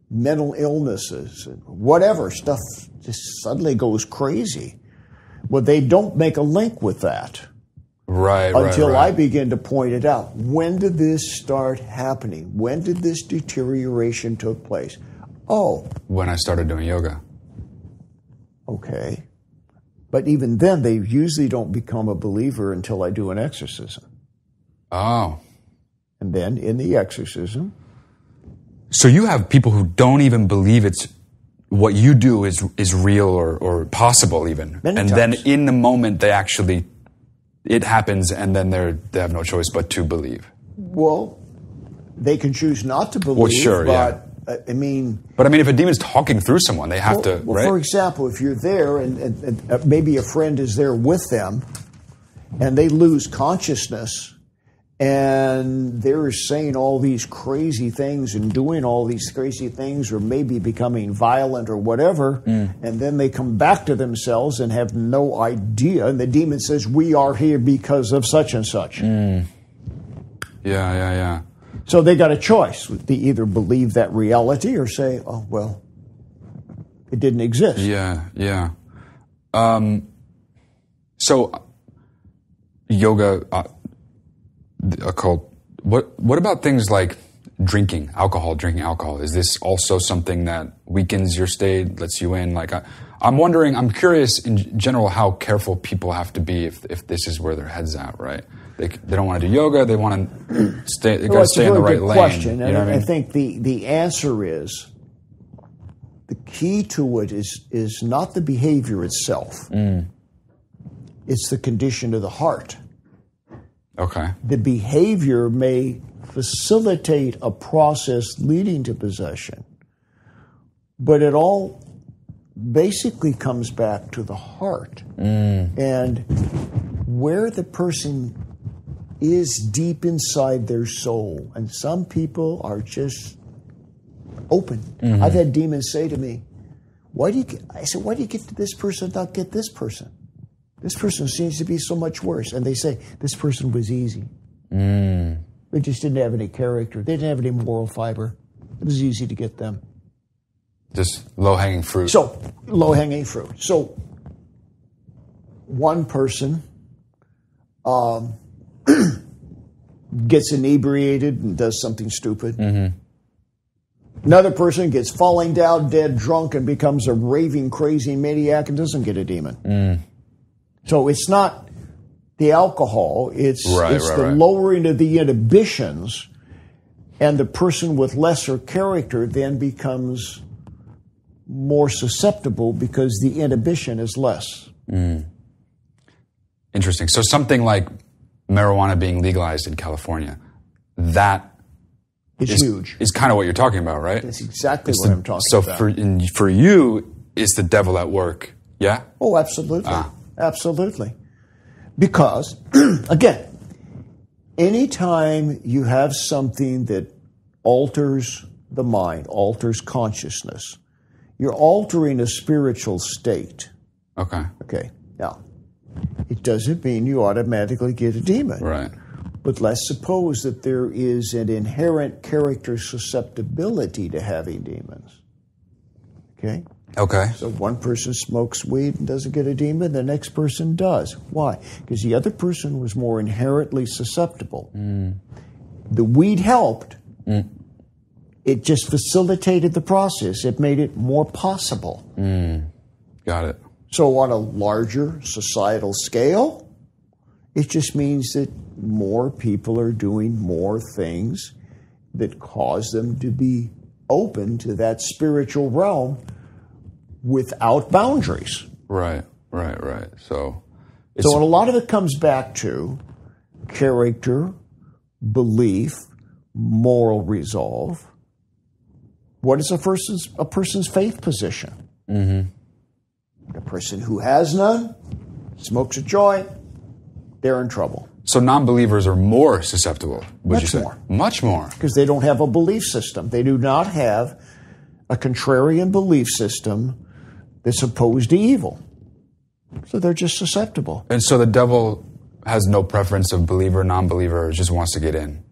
mental illnesses, whatever. Stuff just suddenly goes crazy. Well, they don't make a link with that. Right. Until I begin to point it out. When did this start happening? When did this deterioration take place? Oh. When I started doing yoga. Okay. But even then, they usually don't become a believer until I do an exorcism. Oh. And then in the exorcism. So you have people who don't even believe it's what you do is real or possible even. Many times. Then in the moment they actually, it happens and then they have no choice but to believe. Well, they can choose not to believe. Well, sure, but, I mean... But I mean, if a demon's talking through someone, they have to, right? For example, if you're there and maybe a friend is there with them and they lose consciousness and they're saying all these crazy things and doing all these crazy things or maybe becoming violent or whatever, and then they come back to themselves and have no idea, and the demon says, we are here because of such and such. Yeah. So they got a choice. They either believe that reality or say, oh, well, it didn't exist. Yeah. So yoga... occult. What about things like drinking alcohol? Is this also something that weakens your state, lets you in? Like I'm wondering, I'm curious in general how careful people have to be if this is where their head's at, right? They don't want to do yoga. They want to stay. They got to stay in the right lane. Question. You know what I mean? I think the answer is the key to it is not the behavior itself. It's the condition of the heart. Okay. The behavior may facilitate a process leading to possession, but it all basically comes back to the heart and where the person is deep inside their soul. And some people are just open. I've had demons say to me, why do you get to this person, not get this person? This person seems to be so much worse. And they say, this person was easy. They just didn't have any character. They didn't have any moral fiber. It was easy to get them. Just low-hanging fruit. So, low-hanging fruit. So, one person gets inebriated and does something stupid. Another person gets falling down dead drunk and becomes a raving, crazy maniac and doesn't get a demon. So it's not the alcohol, it's the lowering of the inhibitions, and the person with lesser character then becomes more susceptible because the inhibition is less. Interesting. So something like marijuana being legalized in California, that is huge. Is kind of what you're talking about, right? That's exactly what I'm talking about. So for you, is the devil at work? Yeah? Oh, absolutely. Absolutely. Because, again, anytime you have something that alters the mind, alters consciousness, you're altering a spiritual state. Okay. Okay. Now, it doesn't mean you automatically get a demon. Right. But let's suppose that there is an inherent character susceptibility to having demons. Okay? Okay. So one person smokes weed and doesn't get a demon, the next person does. Why? Because the other person was more inherently susceptible. The weed helped. It just facilitated the process. It made it more possible. Got it. So on a larger societal scale, it just means that more people are doing more things that cause them to be open to that spiritual realm without boundaries. Right. So a lot of it comes back to character, belief, moral resolve. What is a person's faith position? A person who has none, smokes a joint, they're in trouble. So non-believers are more susceptible, would you say? Much more. Because they don't have a belief system. They do not have a contrarian belief system that's opposed to evil. So they're just susceptible. And so the devil has no preference of believer, non-believer, just wants to get in.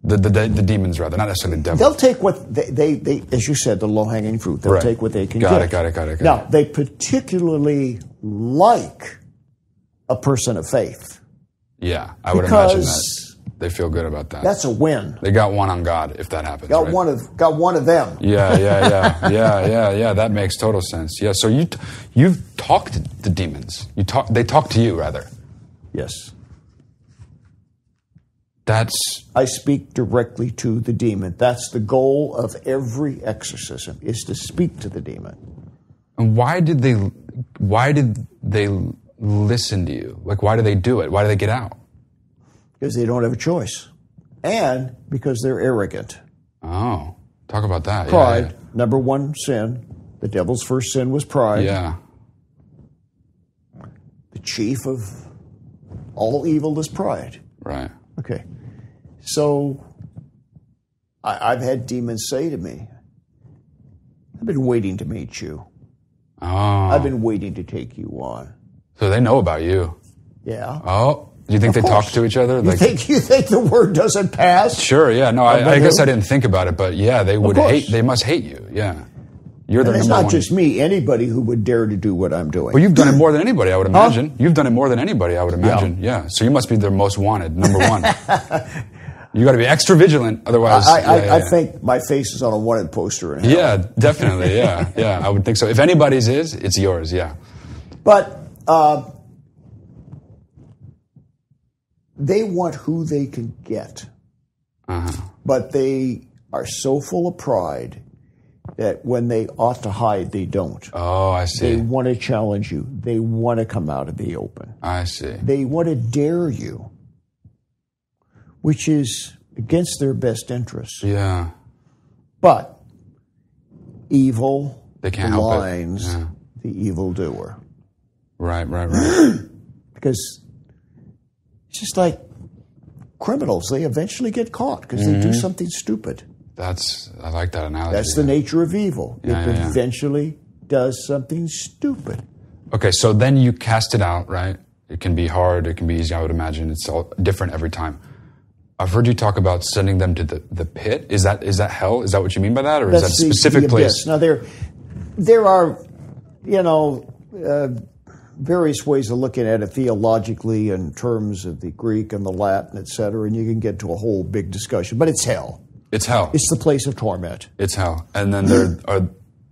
The demons, rather, not necessarily the devil. They'll take what they as you said, the low-hanging fruit. They'll take what they can get. Got it. Now, they particularly like a person of faith. Yeah, I would imagine that. They feel good about that. That's a win. They got one on God, if that happens. Got one of them. Yeah. That makes total sense. Yeah. So you've talked to the demons. They talk to you, rather. Yes. I speak directly to the demon. That's the goal of every exorcism, is to speak to the demon. And why did they listen to you? Like, why do they do it? Why do they get out? Because they don't have a choice. And because they're arrogant. Oh, talk about that. Pride, yeah. Number one sin. The devil's first sin was pride. Yeah. The chief of all evil is pride. Right. Okay. So I've had demons say to me, I've been waiting to meet you. Oh. I've been waiting to take you on. So they know about you. Yeah. Oh. Do you think they talk to each other? You think the word doesn't pass? Sure, yeah. No, I guess I didn't think about it, but yeah, they must hate you, yeah. You're the number one. It's not just me, anybody who would dare to do what I'm doing. Well, you've done it more than anybody, I would imagine. You've done it more than anybody, I would imagine, yeah. So you must be their most wanted, number one. You got to be extra vigilant, otherwise. I think my face is on a wanted poster in hell. Yeah, definitely. Yeah, I would think so. If anybody's is, it's yours. Yeah. But they want who they can get. But they are so full of pride that when they ought to hide, they don't. Oh, I see. They want to challenge you. They want to come out of the open. I see. They want to dare you, which is against their best interests. Yeah. But evil They can't help it. blinds Yeah. the evildoer. Right. Because it's just like criminals. They eventually get caught because they do something stupid. I like that analogy. That's the nature of evil. It Yeah. eventually does something stupid. Okay, so then you cast it out, right? It can be hard, it can be easy, I would imagine. It's all different every time. I've heard you talk about sending them to the pit. Is that hell? Is that what you mean by that? Or is that a specific place? Now, there are, various ways of looking at it theologically in terms of the Greek and the Latin, et cetera, and you can get to a whole big discussion. But it's hell. It's hell. It's the place of torment. It's hell. And then are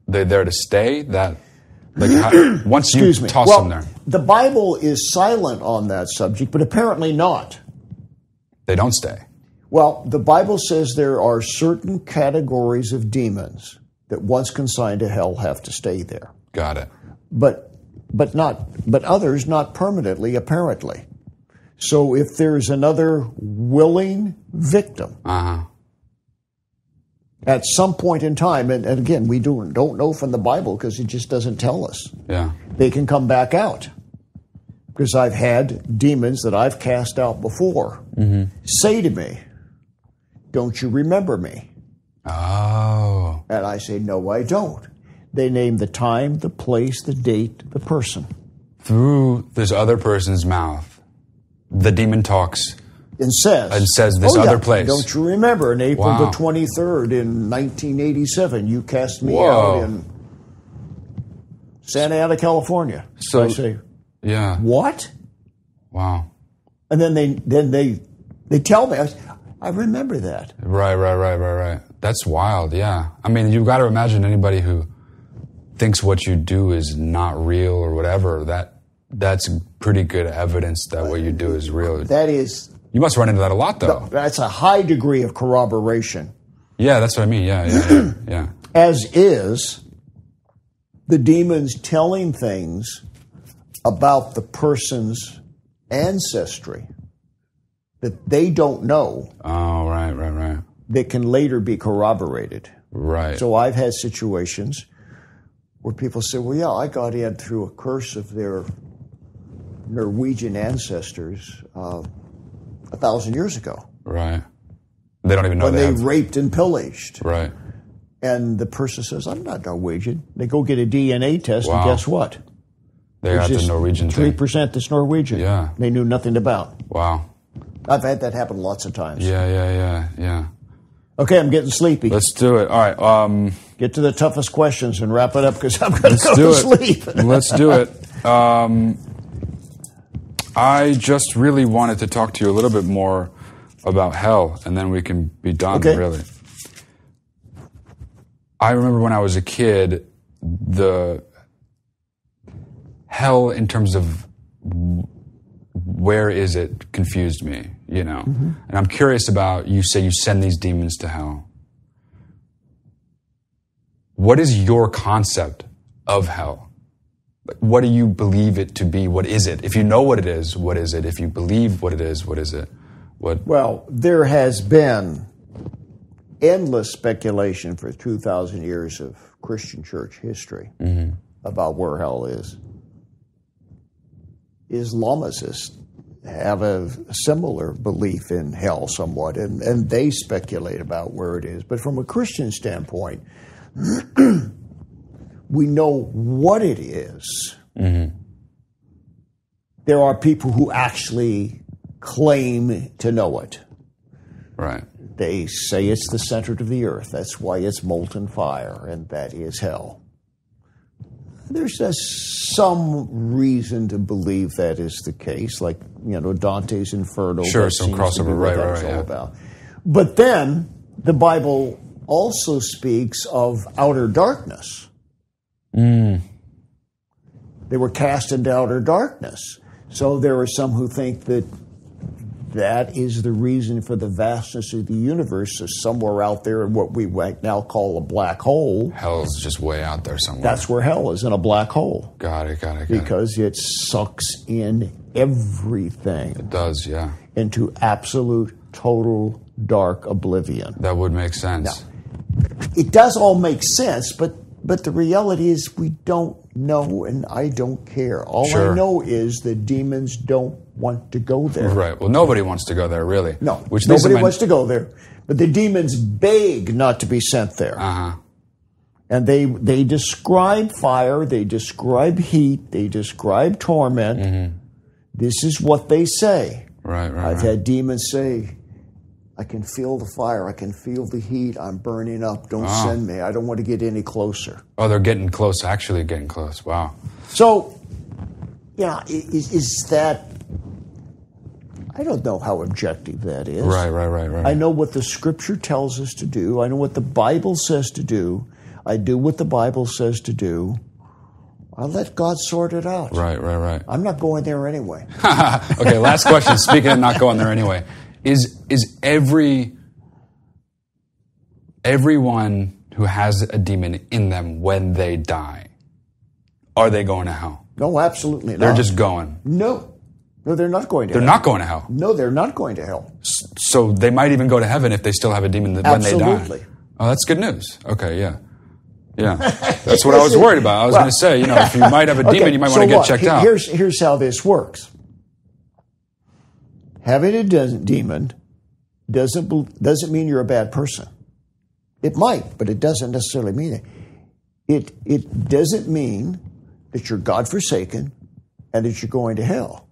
they there to stay? Once you toss them there. The Bible is silent on that subject, but apparently not. They don't stay. Well, the Bible says there are certain categories of demons that once consigned to hell have to stay there. Got it. But others not permanently, apparently. So if there's another willing victim at some point in time, and again, we don't know from the Bible because it just doesn't tell us. Yeah. They can come back out. Because I've had demons that I've cast out before say to me, "Don't you remember me?" Oh. And I say, "No, I don't." They name the time, the place, the date, the person. Through this other person's mouth, the demon talks And says this other place. Don't you remember in April Wow. the 23rd in 1987, you cast me Whoa. out in Santa Ana, California. So- I say, Yeah. what? Wow. And then they tell me, I remember that. Right. That's wild, yeah. I mean, you've got to imagine anybody who thinks what you do is not real or whatever, that's pretty good evidence that what you do is real. That is... You must run into that a lot, though. That's a high degree of corroboration. Yeah, that's what I mean. Yeah. As is the demons telling things about the person's ancestry that they don't know Oh, right. that can later be corroborated. Right. So I've had situations where people say, well, yeah, I got in through a curse of their Norwegian ancestors 1,000 years ago. Right. They don't even know When they they have. raped and pillaged. Right. And the person says, I'm not Norwegian. They go get a DNA test, Wow. and guess what? They got the There's Norwegian thing. 3% that's Norwegian. Yeah. They knew nothing about. Wow. I've had that happen lots of times. Yeah. Okay, I'm getting sleepy. Let's do it. All right. Get to the toughest questions and wrap it up because I'm going to Let's go do to it. sleep. Let's do it. I just really wanted to talk to you a little bit more about hell, and then we can be done, Okay. really. I remember when I was a kid, the hell in terms of where is it confused me, And I'm curious about, you say you send these demons to hell. What is your concept of hell? What do you believe it to be? What is it? If you know what it is, what is it? If you believe what it is, what is it? Well, there has been endless speculation for 2,000 years of Christian church history about where hell is. Islamicists have a similar belief in hell somewhat, and they speculate about where it is. But from a Christian standpoint, we know what it is. There are people who actually claim to know it. Right. They say it's the center of the earth. That's why it's molten fire, and that is hell. There's just some reason to believe that is the case, like Dante's Inferno. Sure, that some seems to be crossover, what right, that's all yeah. about. But then the Bible also speaks of outer darkness. They were cast into outer darkness. So there are some who think that that is the reason for the vastness of the universe, is somewhere out there in what we right now call a black hole. Hell's just way out there somewhere. That's where hell is, in a black hole. Got it. Because it sucks in everything. It does, yeah. Into absolute, total, dark oblivion. That would make sense. Now, it does all make sense, but the reality is we don't know, and I don't care. All I know is that demons don't want to go there. Right. Well, nobody wants to go there, really. No, nobody wants to go there. But the demons beg not to be sent there. And they describe fire, they describe heat, they describe torment. This is what they say. Right. I've had demons say, I can feel the fire, I can feel the heat, I'm burning up, don't send me, I don't want to get any closer. Oh, they're getting close, actually getting close. Wow. So, yeah, is that... I don't know how objective that is. Right. I know what the Scripture tells us to do. I know what the Bible says to do. I do what the Bible says to do. I let God sort it out. Right. I'm not going there anyway. Okay, last question. Speaking of not going there anyway, is everyone who has a demon in them when they die, are they going to hell? No, absolutely not. They're just going. No, they're not going to hell. They're not going to hell. No, they're not going to hell. So they might even go to heaven if they still have a demon when they die. Absolutely. Oh, that's good news. Okay, yeah. That's what I was worried about. I was going to say, if you might have a demon, you might want to get checked out. Here's how this works. Having a demon doesn't mean you're a bad person. It might, but it doesn't necessarily mean it. It doesn't mean that you're God-forsaken and that you're going to hell.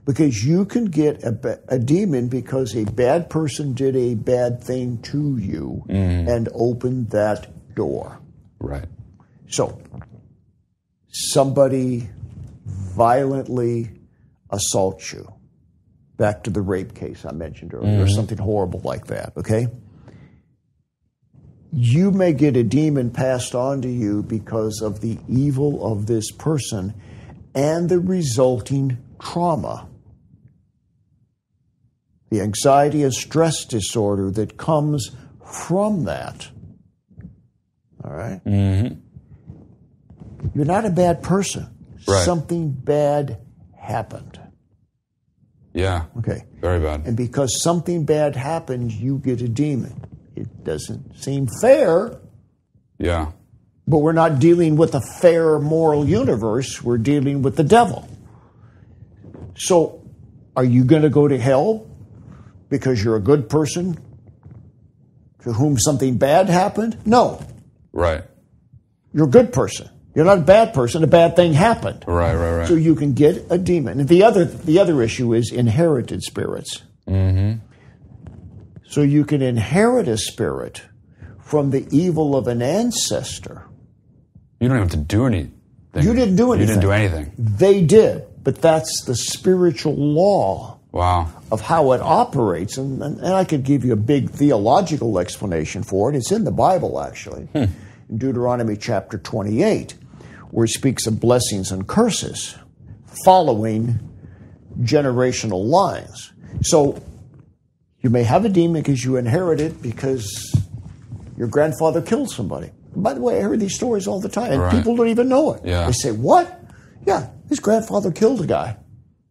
Because you can get a demon because a bad person did a bad thing to you and opened that door. Right. So, somebody violently assaults you. Back to the rape case I mentioned earlier, or something horrible like that, okay? You may get a demon passed on to you because of the evil of this person and the resulting trauma. The anxiety and stress disorder that comes from that. All right? You're not a bad person. Right. Something bad happened. Yeah. Okay. Very bad. And because something bad happened, you get a demon. It doesn't seem fair. Yeah. But we're not dealing with a fair moral universe. We're dealing with the devil. So, are you going to go to hell because you're a good person to whom something bad happened? No. Right. You're a good person. You're not a bad person. A bad thing happened. Right. So you can get a demon. And the other issue is inherited spirits. So you can inherit a spirit from the evil of an ancestor. You don't have to do anything. You didn't do anything. You didn't do anything. They did. But that's the spiritual law of how it operates. And I could give you a big theological explanation for it. It's in the Bible, actually. In Deuteronomy chapter 28, where it speaks of blessings and curses following generational lines. So you may have a demon because you inherit it because your grandfather killed somebody. By the way, I hear these stories all the time, and people don't even know it. Yeah. They say, what? Yeah, his grandfather killed a guy.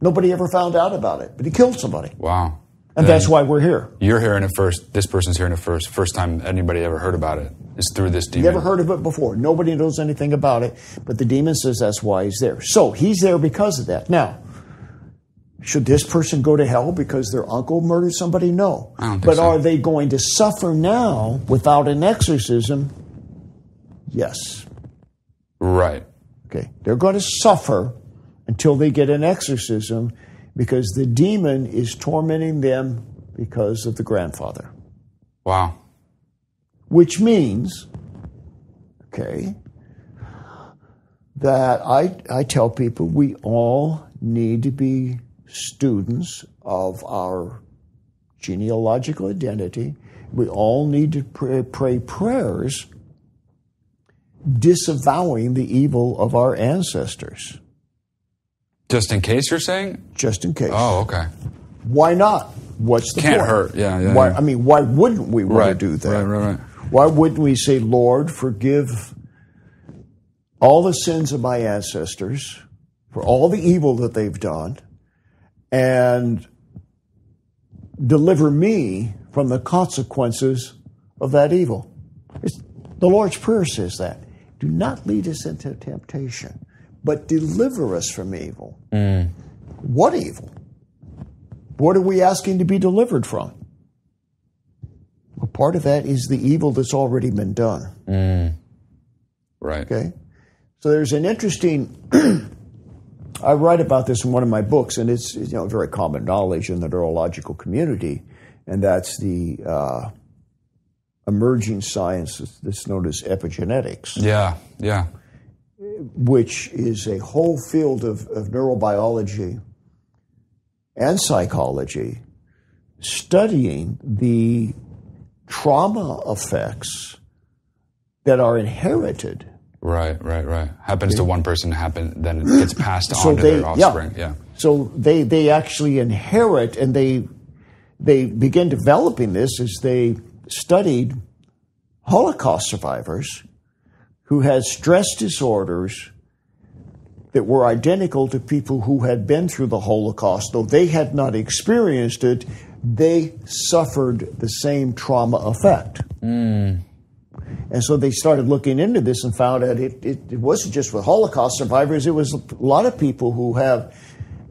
Nobody ever found out about it, but he killed somebody. Wow. And that's why we're here. You're hearing it first. This person's hearing it first. First time anybody ever heard about it is through this demon. Never heard of it before. Nobody knows anything about it, but the demon says that's why he's there. So he's there because of that. Now, should this person go to hell because their uncle murdered somebody? No. I don't think but so. Are they going to suffer now without an exorcism? Yes. Right. Okay. They're going to suffer until they get an exorcism because the demon is tormenting them because of the grandfather. Wow. Which means, okay, that I tell people we all need to be students of our genealogical identity. We all need to pray prayers disavowing the evil of our ancestors. Just in case, you're saying? Just in case. Oh, okay. Why not? What's the Can't point? hurt. Yeah. Why, I mean, why wouldn't we want to do that? Right. Why wouldn't we say, Lord, forgive all the sins of my ancestors for all the evil that they've done, and deliver me from the consequences of that evil? The Lord's Prayer says that. Do not lead us into temptation, but deliver us from evil. What evil? What are we asking to be delivered from? Well, part of that is the evil that's already been done. Right. Okay? So there's an interesting... I write about this in one of my books, and it's very common knowledge in the neurological community, and that's the emerging science that's known as epigenetics. Yeah. Which is a whole field of neurobiology and psychology studying the trauma effects that are inherited. Right. Happens to one person, then it gets passed on to their offspring. Yeah. So they actually inherit, and they begin developing this as they studied Holocaust survivors who had stress disorders that were identical to people who had been through the Holocaust. Though they had not experienced it, they suffered the same trauma effect. And so they started looking into this and found out it wasn't just with Holocaust survivors. It was a lot of people who have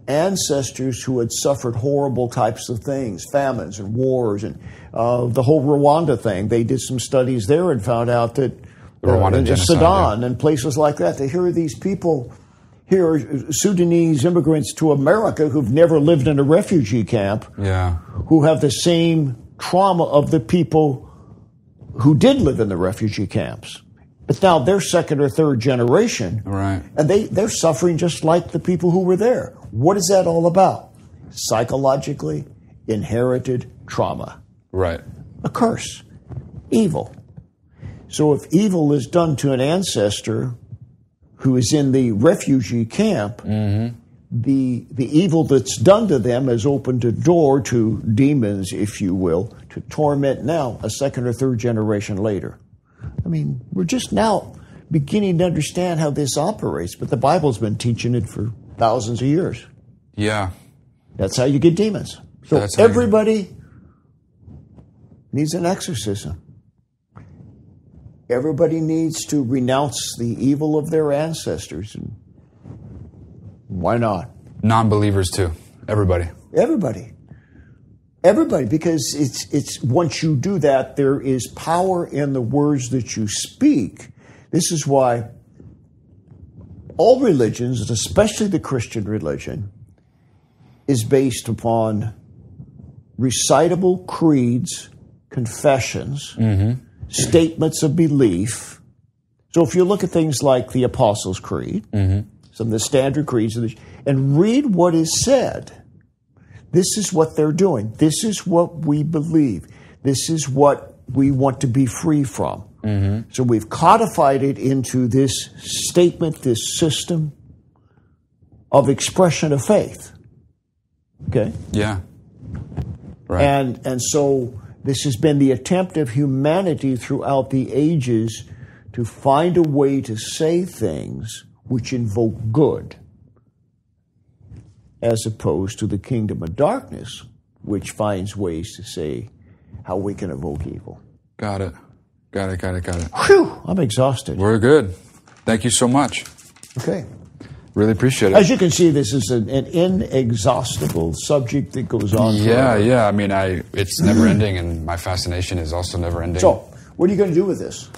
ancestors who had suffered horrible types of things, famines and wars, and the whole Rwanda thing. They did some studies there and found out that in Sudan and places like that, here are these people, here are Sudanese immigrants to America who've never lived in a refugee camp, who have the same trauma of the people who did live in the refugee camps. But now they're second or third generation. Right. And they're suffering just like the people who were there. What is that all about? Psychologically inherited trauma. Right. A curse. Evil. So if evil is done to an ancestor who is in the refugee camp, the evil that's done to them has opened a door to demons, if you will, to torment now a second or third generation later. I mean, we're just now beginning to understand how this operates, but the Bible's been teaching it for thousands of years. Yeah. That's how you get demons. So everybody needs an exorcism. Everybody needs to renounce the evil of their ancestors. And why not? Non-believers too. Everybody. Everybody, because it's once you do that, there is power in the words that you speak. This is why all religions, and especially the Christian religion, is based upon recitable creeds, confessions, statements of belief. So if you look at things like the Apostles' Creed, some of the standard creeds, and read what is said. This is what they're doing. This is what we believe. This is what we want to be free from. So we've codified it into this statement, this system of expression of faith. Okay? Yeah. Right. And so this has been the attempt of humanity throughout the ages to find a way to say things which invoke good, as opposed to the kingdom of darkness, which finds ways to say how we can evoke evil. Got it. Whew, I'm exhausted. We're good. Thank you so much. Okay. Really appreciate it. As you can see, this is an inexhaustible subject that goes on forever. Yeah. I mean, it's never ending, and my fascination is also never ending. So, what are you going to do with this?